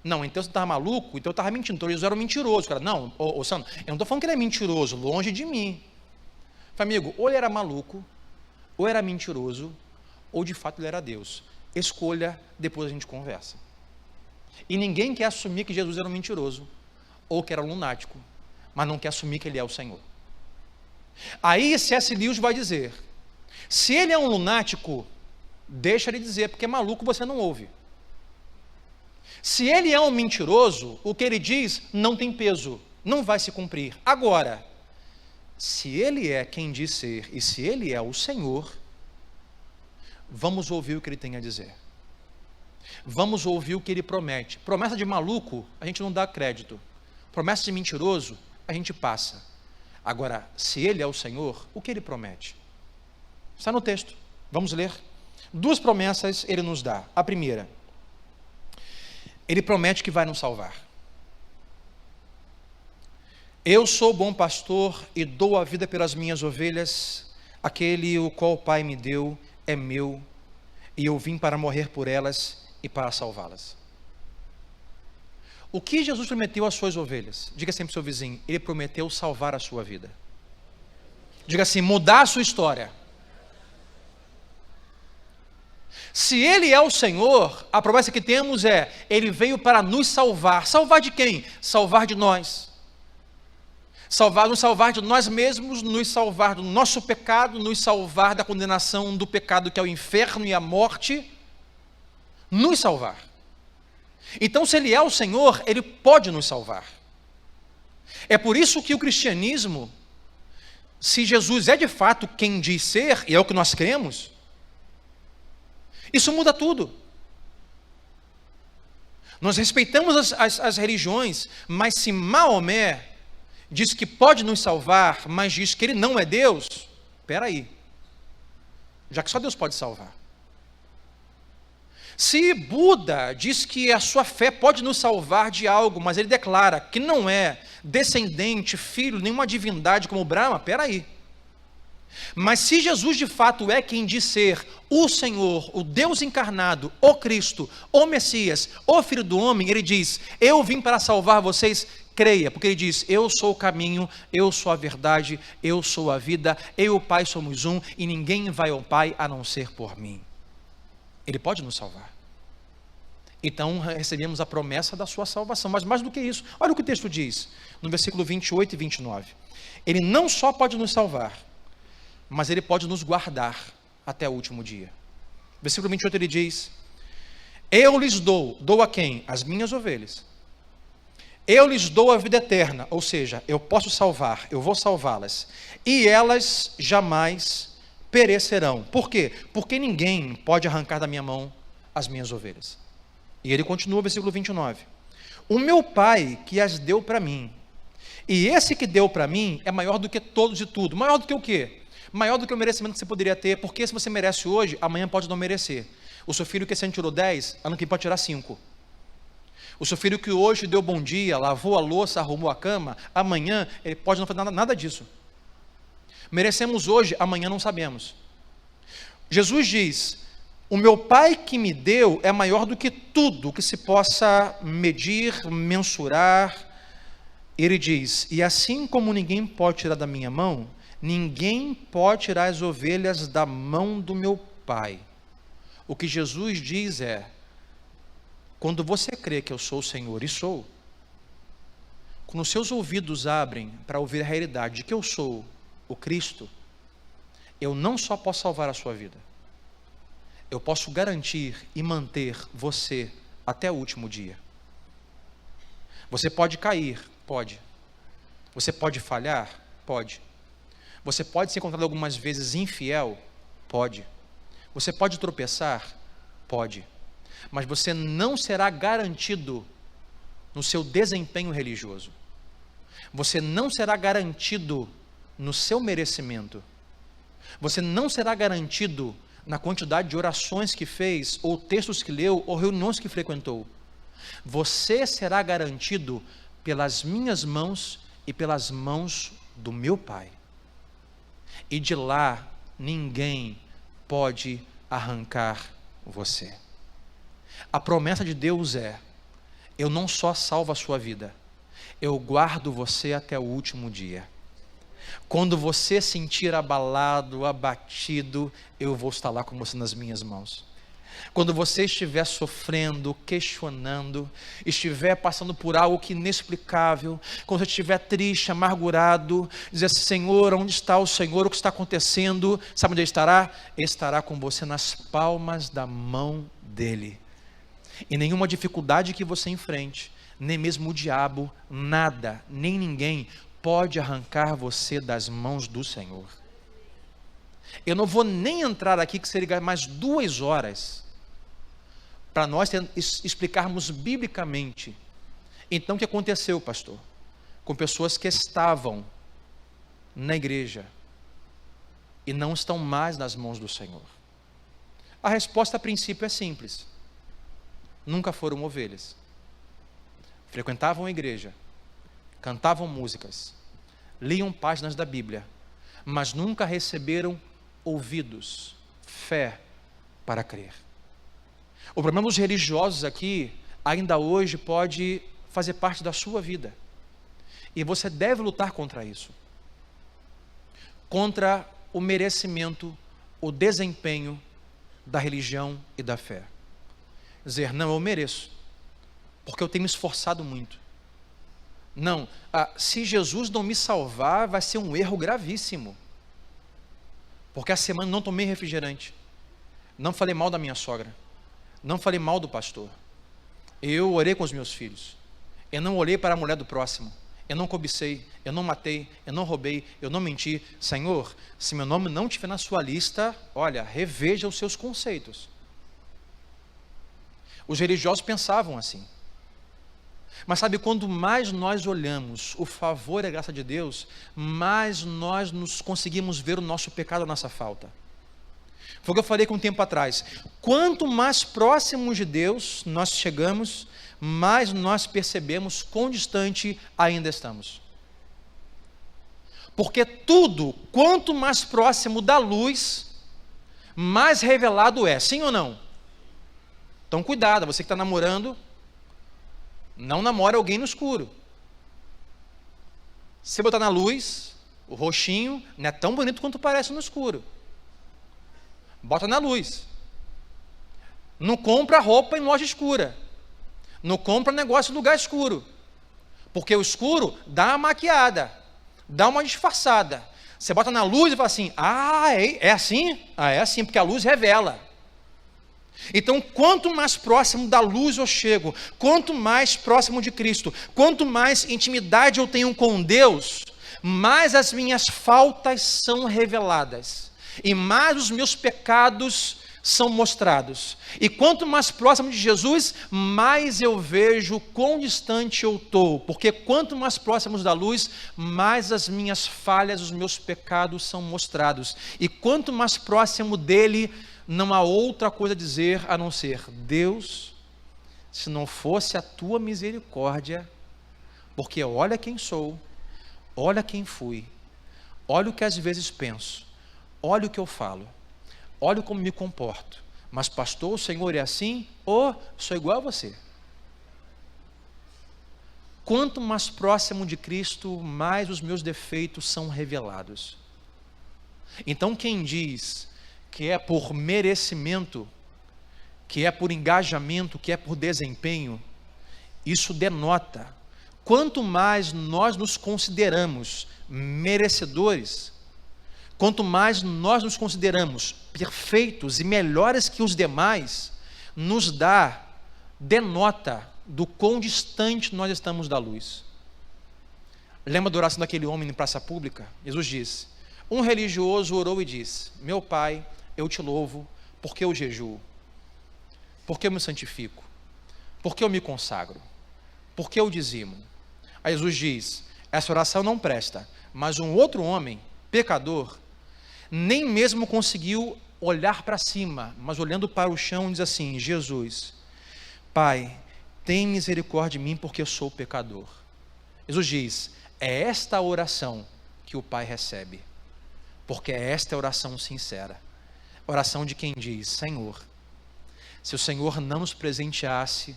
A: Não, então você estava maluco, então eu estava mentindo. Então Jesus era um mentiroso. Cara, não, Sandro, eu não estou falando que ele é mentiroso, longe de mim. Falei, amigo, ou ele era maluco, ou era mentiroso, ou de fato ele era Deus. Escolha, depois a gente conversa. E ninguém quer assumir que Jesus era um mentiroso, ou que era um lunático, mas não quer assumir que ele é o Senhor. Aí C.S. Lewis vai dizer, se ele é um lunático, deixa ele dizer, porque maluco você não ouve. Se ele é um mentiroso, o que ele diz não tem peso, não vai se cumprir. Agora, se ele é quem diz ser, e se ele é o Senhor, vamos ouvir o que ele tem a dizer. Vamos ouvir o que ele promete. Promessa de maluco, a gente não dá crédito. Promessa de mentiroso, a gente passa. Agora, se ele é o Senhor, o que ele promete? Está no texto, vamos ler. 2 promessas ele nos dá. A primeira, ele promete que vai nos salvar. Eu sou o bom pastor e dou a vida pelas minhas ovelhas. Aquele o qual o Pai me deu é meu, e eu vim para morrer por elas e para salvá-las. O que Jesus prometeu às suas ovelhas? Diga sempre ao seu vizinho, ele prometeu salvar a sua vida. Diga assim, mudar a sua história. Se ele é o Senhor, a promessa que temos é, ele veio para nos salvar. Salvar de quem? Salvar de nós. Nos salvar de nós mesmos, nos salvar do nosso pecado, nos salvar da condenação do pecado que é o inferno e a morte, nos salvar. Então, se ele é o Senhor, ele pode nos salvar. É por isso que o cristianismo, se Jesus é de fato quem diz ser, e é o que nós cremos, isso muda tudo. Nós respeitamos as religiões, mas se Maomé diz que pode nos salvar, mas diz que ele não é Deus, espera aí, já que só Deus pode salvar. Se Buda diz que a sua fé pode nos salvar de algo, mas ele declara que não é descendente, filho, nenhuma divindade como Brahma, peraí. Mas se Jesus de fato é quem diz ser o Senhor, o Deus encarnado, o Cristo, o Messias, o Filho do Homem, ele diz: eu vim para salvar vocês, creia, porque ele diz: eu sou o caminho, eu sou a verdade, eu sou a vida, eu e o Pai somos um, e ninguém vai ao Pai a não ser por mim. Ele pode nos salvar. Então recebemos a promessa da sua salvação, mas mais do que isso, olha o que o texto diz, no versículo 28 e 29. Ele não só pode nos salvar, mas ele pode nos guardar até o último dia. Versículo 28 ele diz: eu lhes dou a quem? As minhas ovelhas. Eu lhes dou a vida eterna, ou seja, eu posso salvar, eu vou salvá-las, e elas jamais perecerão. Por quê? Porque ninguém pode arrancar da minha mão as minhas ovelhas. E ele continua, versículo 29. O meu Pai que as deu para mim, e esse que deu para mim é maior do que todos e tudo. Maior do que o quê? Maior do que o merecimento que você poderia ter, porque se você merece hoje, amanhã pode não merecer. O seu filho que esse ano tirou 10, ano que vem pode tirar 5. O seu filho que hoje deu bom dia, lavou a louça, arrumou a cama, amanhã ele pode não fazer nada disso. Merecemos hoje, amanhã não sabemos. Jesus diz: o meu Pai que me deu é maior do que tudo que se possa medir, mensurar. Ele diz: e assim como ninguém pode tirar da minha mão, ninguém pode tirar as ovelhas da mão do meu Pai. O que Jesus diz é: quando você crê que eu sou o Senhor, e sou, quando os seus ouvidos abrem para ouvir a realidade de que eu sou o Cristo, eu não só posso salvar a sua vida, eu posso garantir e manter você até o último dia. Você pode cair? Pode. Você pode falhar? Pode. Você pode ser encontrado algumas vezes infiel? Pode. Você pode tropeçar? Pode. Mas você não será garantido no seu desempenho religioso. Você não será garantido no seu merecimento. Você não será garantido na quantidade de orações que fez, ou textos que leu, ou reuniões que frequentou. Você será garantido pelas minhas mãos e pelas mãos do meu Pai. E de lá ninguém pode arrancar você. A promessa de Deus é: eu não só salvo a sua vida, eu guardo você até o último dia. Quando você sentir abalado, abatido, eu vou estar lá com você nas minhas mãos. Quando você estiver sofrendo, questionando, estiver passando por algo que inexplicável, quando você estiver triste, amargurado, dizer assim: Senhor, onde está o Senhor? O que está acontecendo? Sabe onde ele estará? Ele estará com você nas palmas da mão dele. E nenhuma dificuldade que você enfrente, nem mesmo o diabo, nada, nem ninguém pode arrancar você das mãos do Senhor. Eu não vou nem entrar aqui, que seria mais 2 horas, para nós explicarmos biblicamente. Então o que aconteceu, pastor? Com pessoas que estavam na igreja e não estão mais nas mãos do Senhor. A resposta a princípio é simples: nunca foram ovelhas. Frequentavam a igreja, cantavam músicas, liam páginas da Bíblia, mas nunca receberam ouvidos, fé para crer. O problema dos religiosos aqui, ainda hoje, pode fazer parte da sua vida. E você deve lutar contra isso. Contra o merecimento, o desempenho da religião e da fé. Dizer: não, eu mereço, porque eu tenho me esforçado muito. Não, se Jesus não me salvar, vai ser um erro gravíssimo. Porque a semana não tomei refrigerante, não falei mal da minha sogra, não falei mal do pastor, eu orei com os meus filhos, eu não olhei para a mulher do próximo, eu não cobicei, eu não matei, eu não roubei, eu não menti. Senhor, se meu nome não estiver na sua lista, olha, reveja os seus conceitos. Os religiosos pensavam assim. Mas sabe, quando mais nós olhamos o favor e a graça de Deus, mais nós nos conseguimos ver o nosso pecado, a nossa falta. Foi o que eu falei com um tempo atrás. Quanto mais próximos de Deus nós chegamos, mais nós percebemos quão distante ainda estamos. Porque tudo, quanto mais próximo da luz, mais revelado é, sim ou não? Então cuidado, você que está namorando, não namora alguém no escuro. Se botar na luz, o roxinho não é tão bonito quanto parece no escuro. Bota na luz. Não compra roupa em loja escura. Não compra negócio em lugar escuro. Porque o escuro dá uma maquiada, dá uma disfarçada. Você bota na luz e fala assim, é assim? É assim, porque a luz revela. Então, quanto mais próximo da luz eu chego, quanto mais próximo de Cristo, quanto mais intimidade eu tenho com Deus, mais as minhas faltas são reveladas. E mais os meus pecados são mostrados. E quanto mais próximo de Jesus, mais eu vejo quão distante eu estou. Porque quanto mais próximos da luz, mais as minhas falhas, os meus pecados são mostrados. E quanto mais próximo dele, não há outra coisa a dizer a não ser: Deus, se não fosse a tua misericórdia, porque olha quem sou, olha quem fui, olha o que às vezes penso, olha o que eu falo, olha como me comporto, mas pastor, o Senhor é assim, ou sou igual a você? Quanto mais próximo de Cristo, mais os meus defeitos são revelados. Então quem diz que é por merecimento, que é por engajamento, que é por desempenho, isso denota, quanto mais nós nos consideramos merecedores, quanto mais nós nos consideramos perfeitos e melhores que os demais, denota do quão distante nós estamos da luz. Lembra da oração daquele homem em praça pública? Jesus disse: um religioso orou e disse: meu Pai, eu te louvo, porque eu jejuo, porque eu me santifico, porque eu me consagro, porque eu dizimo. Aí Jesus diz: essa oração não presta. Mas um outro homem, pecador, nem mesmo conseguiu olhar para cima, mas olhando para o chão diz assim: Jesus, Pai, tem misericórdia de mim, porque eu sou pecador. Jesus diz: é esta a oração que o Pai recebe, porque esta é a oração sincera, oração de quem diz: Senhor, se o Senhor não nos presenteasse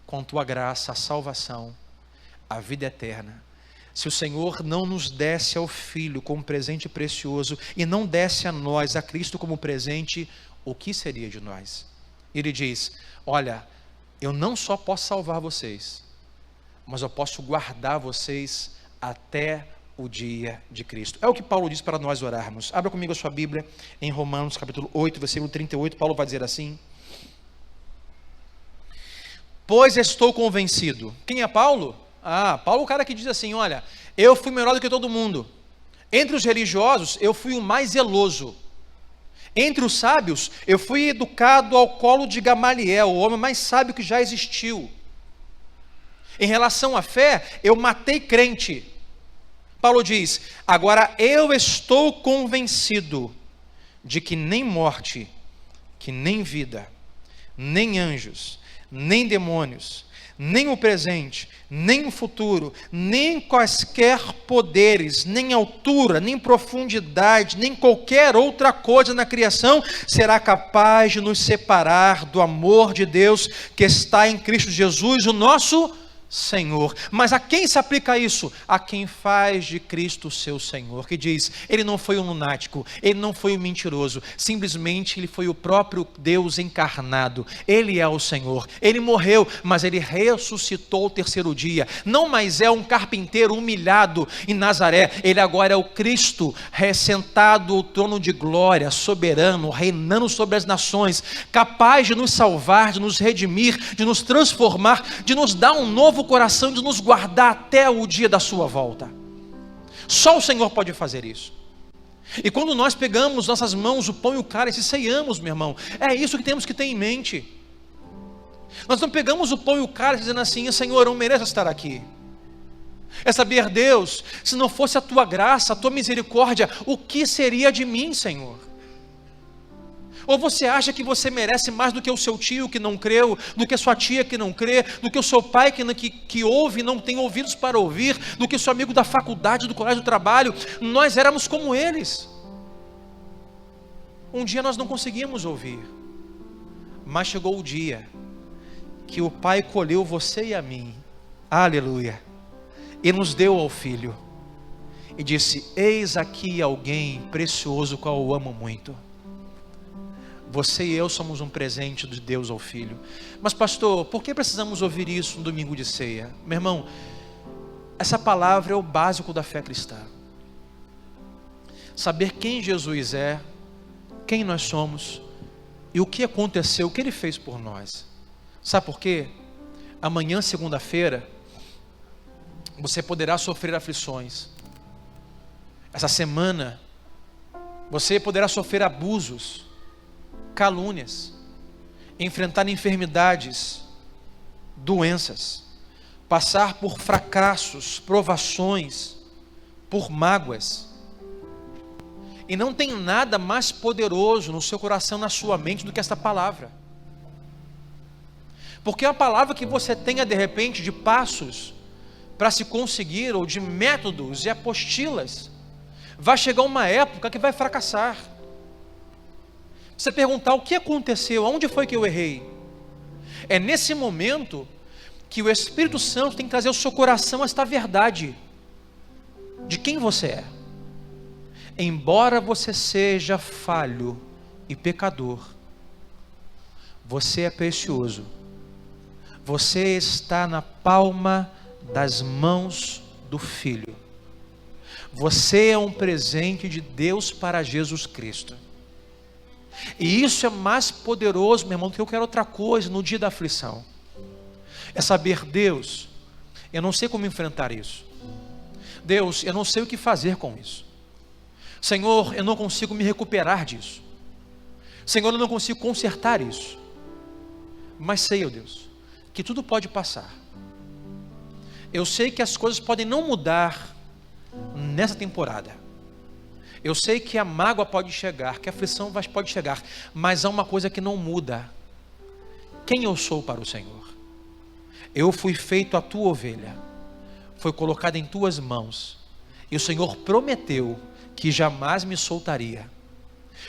A: com tua graça a salvação, a vida eterna, se o Senhor não nos desse ao Filho como presente precioso e não desse a nós, a Cristo como presente, o que seria de nós? Ele diz: olha, eu não só posso salvar vocês, mas eu posso guardar vocês até o dia de Cristo. É o que Paulo diz para nós orarmos. Abra comigo a sua Bíblia em Romanos capítulo 8, versículo 38, Paulo vai dizer assim: pois estou convencido. Quem é Paulo? Paulo é o cara que diz assim: olha, eu fui melhor do que todo mundo. Entre os religiosos, eu fui o mais zeloso. Entre os sábios, eu fui educado ao colo de Gamaliel, o homem mais sábio que já existiu. Em relação à fé, eu matei crente. Paulo diz: agora eu estou convencido de que nem morte, que nem vida, nem anjos, nem demônios, nem o presente, nem o futuro, nem quaisquer poderes, nem altura, nem profundidade, nem qualquer outra coisa na criação será capaz de nos separar do amor de Deus que está em Cristo Jesus, o nosso Senhor. Mas a quem se aplica isso? A quem faz de Cristo seu Senhor, que diz: ele não foi um lunático, ele não foi um mentiroso, simplesmente ele foi o próprio Deus encarnado. Ele é o Senhor, ele morreu, mas ele ressuscitou ao terceiro dia. Não mais é um carpinteiro humilhado em Nazaré, ele agora é o Cristo, sentado ao trono de glória, soberano, reinando sobre as nações, capaz de nos salvar, de nos redimir, de nos transformar, de nos dar um novo coração, de nos guardar até o dia da sua volta. Só o Senhor pode fazer isso. E quando nós pegamos nossas mãos o pão e o cálice e ceiamos, meu irmão, é isso que temos que ter em mente. Nós não pegamos o pão e o cálice dizendo assim: Senhor, eu não mereço estar aqui. É saber, Deus, se não fosse a tua graça, a tua misericórdia, o que seria de mim, Senhor? Ou você acha que você merece mais do que o seu tio que não creu, do que a sua tia que não crê, do que o seu pai que ouve e não tem ouvidos para ouvir, do que o seu amigo da faculdade, do colégio, do trabalho? Nós éramos como eles. Um dia nós não conseguimos ouvir, mas chegou o dia que o Pai colheu você e a mim, aleluia, e nos deu ao Filho, e disse: eis aqui alguém precioso, qual eu amo muito. Você e eu somos um presente de Deus ao Filho. Mas pastor, por que precisamos ouvir isso no domingo de ceia? Meu irmão, essa palavra é o básico da fé cristã. Saber quem Jesus é, quem nós somos e o que aconteceu, o que Ele fez por nós. Sabe por quê? Amanhã, segunda-feira, você poderá sofrer aflições. Essa semana, você poderá sofrer abusos, calúnias, enfrentar enfermidades, doenças, passar por fracassos, provações, por mágoas. E não tem nada mais poderoso no seu coração, na sua mente, do que esta palavra. Porque a palavra que você tenha de repente de passos para se conseguir, ou de métodos e apostilas, vai chegar uma época que vai fracassar. Você perguntar: o que aconteceu? Aonde foi que eu errei? É nesse momento que o Espírito Santo tem que trazer ao seu coração esta verdade de quem você é. Embora você seja falho e pecador, você é precioso. Você está na palma das mãos do Filho. Você é um presente de Deus para Jesus Cristo. E isso é mais poderoso, meu irmão, do que qualquer outra coisa no dia da aflição. É saber: Deus, eu não sei como enfrentar isso. Deus, eu não sei o que fazer com isso. Senhor, eu não consigo me recuperar disso. Senhor, eu não consigo consertar isso. Mas sei, ó Deus, que tudo pode passar. Eu sei que as coisas podem não mudar nessa temporada. Eu sei que a mágoa pode chegar, que a aflição pode chegar, mas há uma coisa que não muda: quem eu sou para o Senhor. Eu fui feito a tua ovelha, foi colocado em tuas mãos, e o Senhor prometeu que jamais me soltaria.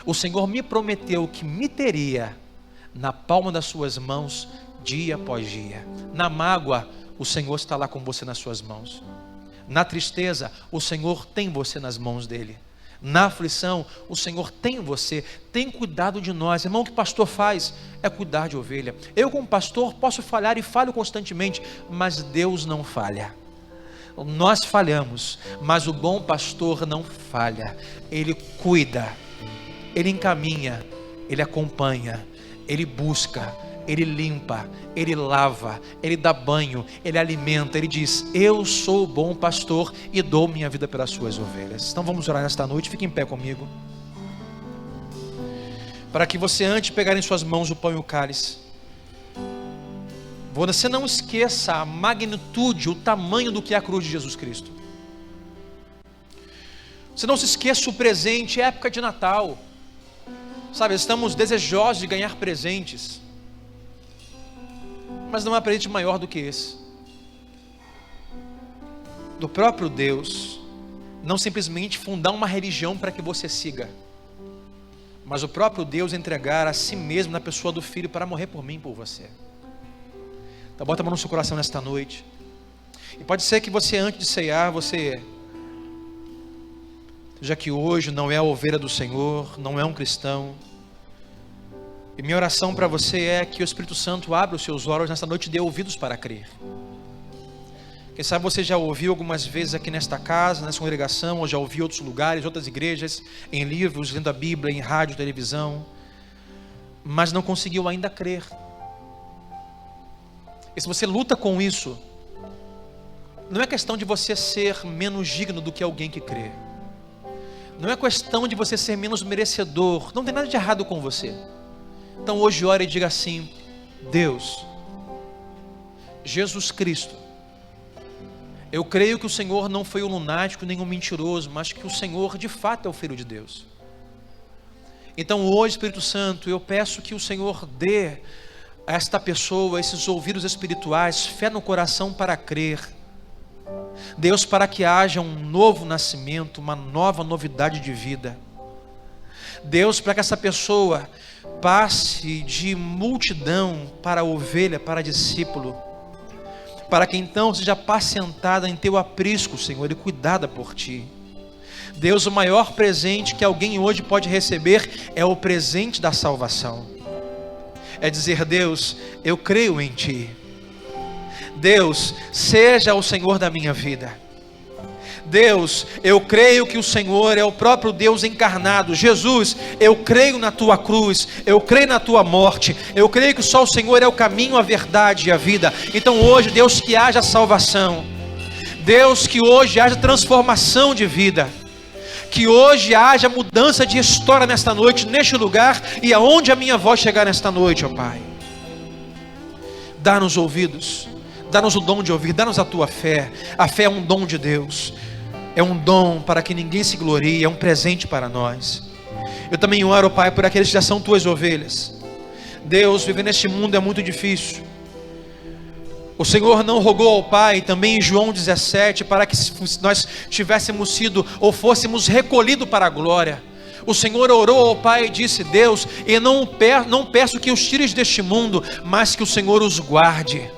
A: O Senhor me prometeu que me teria na palma das suas mãos, dia após dia. Na mágoa, o Senhor está lá com você nas suas mãos. Na tristeza, o Senhor tem você nas mãos dele. Na aflição, o Senhor tem você, tem cuidado de nós. Irmão, o que o pastor faz é cuidar de ovelha. Eu, como pastor, posso falhar e falho constantemente, mas Deus não falha. Nós falhamos, mas o bom pastor não falha. Ele cuida, ele encaminha, ele acompanha, ele busca, ele limpa, ele lava, ele dá banho, ele alimenta. Ele diz: eu sou o bom pastor e dou minha vida pelas suas ovelhas. Então vamos orar nesta noite. Fique em pé comigo, para que você, antes de pegar em suas mãos o pão e o cálice, você não esqueça a magnitude, o tamanho do que é a cruz de Jesus Cristo. Você não se esqueça o presente, é época de Natal. Sabe, estamos desejosos de ganhar presentes, mas não há presente maior do que esse. Do próprio Deus, não simplesmente fundar uma religião para que você siga, mas o próprio Deus entregar a si mesmo na pessoa do Filho para morrer por mim e por você. Então bota a mão no seu coração nesta noite. E pode ser que você, antes de ceiar, você já que hoje não é a ovelha do Senhor, não é um cristão. E minha oração para você é que o Espírito Santo abra os seus olhos nesta noite e dê ouvidos para crer. Quem sabe você já ouviu algumas vezes aqui nesta casa, nessa congregação, ou já ouviu em outros lugares, outras igrejas, em livros, lendo a Bíblia, em rádio, televisão, mas não conseguiu ainda crer. E se você luta com isso, não é questão de você ser menos digno do que alguém que crê. Não é questão de você ser menos merecedor. Não tem nada de errado com você. Então hoje ore e diga assim: Deus, Jesus Cristo, eu creio que o Senhor não foi um lunático nem um mentiroso, mas que o Senhor de fato é o Filho de Deus. Então hoje, Espírito Santo, eu peço que o Senhor dê a esta pessoa, esses ouvidos espirituais, fé no coração para crer. Deus, para que haja um novo nascimento, uma nova novidade de vida. Deus, para que essa pessoa passe de multidão para ovelha, para discípulo. Para que então seja apacentada em teu aprisco, Senhor, e cuidada por ti. Deus, o maior presente que alguém hoje pode receber é o presente da salvação. É dizer: Deus, eu creio em ti. Deus, seja o Senhor da minha vida. Deus, eu creio que o Senhor é o próprio Deus encarnado. Jesus, eu creio na tua cruz, eu creio na tua morte, eu creio que só o Senhor é o caminho, a verdade e a vida. Então hoje, Deus, que haja salvação. Deus, que hoje haja transformação de vida. Que hoje haja mudança de história nesta noite, neste lugar e aonde a minha voz chegar nesta noite, ó Pai. Dá-nos ouvidos, dá-nos o dom de ouvir, dá-nos a tua fé. A fé é um dom de Deus, é um dom para que ninguém se glorie, é um presente para nós. Eu também oro, Pai, por aqueles que já são tuas ovelhas. Deus, viver neste mundo é muito difícil. O Senhor não rogou ao Pai, também em João 17, para que nós tivéssemos sido ou fôssemos recolhidos para a glória. O Senhor orou ao Pai e disse: Deus, eu não peço que os tires deste mundo, mas que o Senhor os guarde.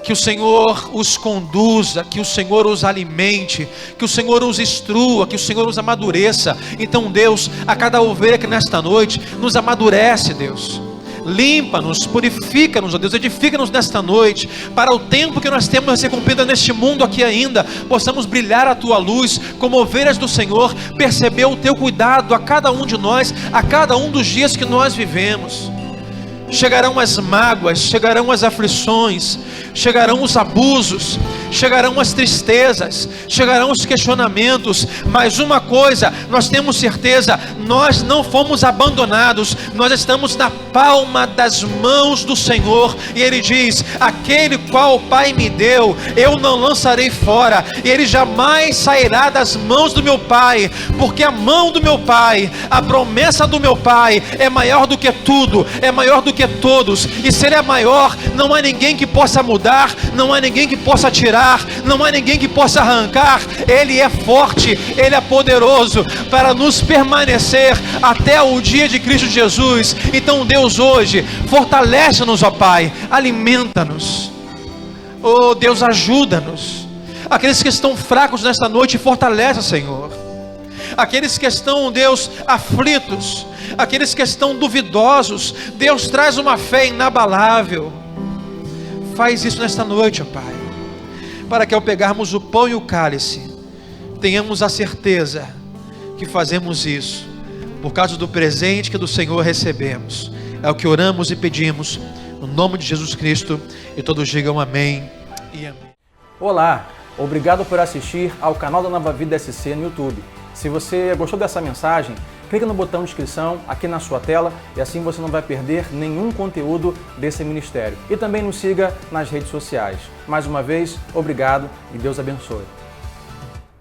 A: Que o Senhor os conduza, que o Senhor os alimente, que o Senhor os instrua, que o Senhor os amadureça. Então Deus, a cada ovelha que nesta noite nos amadurece, Deus. Limpa-nos, purifica-nos, ó Deus, edifica-nos nesta noite, para o tempo que nós temos a ser cumprido neste mundo aqui ainda, possamos brilhar a tua luz, como ovelhas do Senhor, perceber o teu cuidado a cada um de nós, a cada um dos dias que nós vivemos. Chegarão as mágoas, chegarão as aflições, chegarão os abusos, chegarão as tristezas, chegarão os questionamentos, mas uma coisa, nós temos certeza, nós não fomos abandonados, nós estamos na palma das mãos do Senhor, e Ele diz: aquele qual o Pai me deu, eu não lançarei fora, e ele jamais sairá das mãos do meu Pai, porque a mão do meu Pai, a promessa do meu Pai, é maior do que tudo, é maior do que todos, e se Ele é maior, não há ninguém que possa mudar, não há ninguém que possa tirar, não há ninguém que possa arrancar. Ele é forte, Ele é poderoso para nos permanecer até o dia de Cristo Jesus. Então Deus, hoje, fortalece-nos, ó Pai, alimenta-nos, oh Deus, ajuda-nos. Aqueles que estão fracos nesta noite, fortalece, Senhor. Aqueles que estão, Deus, aflitos, aqueles que estão duvidosos, Deus, traz uma fé inabalável. Faz isso nesta noite, ó Pai, para que ao pegarmos o pão e o cálice, tenhamos a certeza que fazemos isso por causa do presente que do Senhor recebemos. É o que oramos e pedimos, no nome de Jesus Cristo, e todos digam amém e amém.
B: Olá, obrigado por assistir ao canal da Nova Vida SC no YouTube. Se você gostou dessa mensagem, clica no botão de inscrição aqui na sua tela e assim você não vai perder nenhum conteúdo desse ministério. E também nos siga nas redes sociais. Mais uma vez, obrigado e Deus abençoe.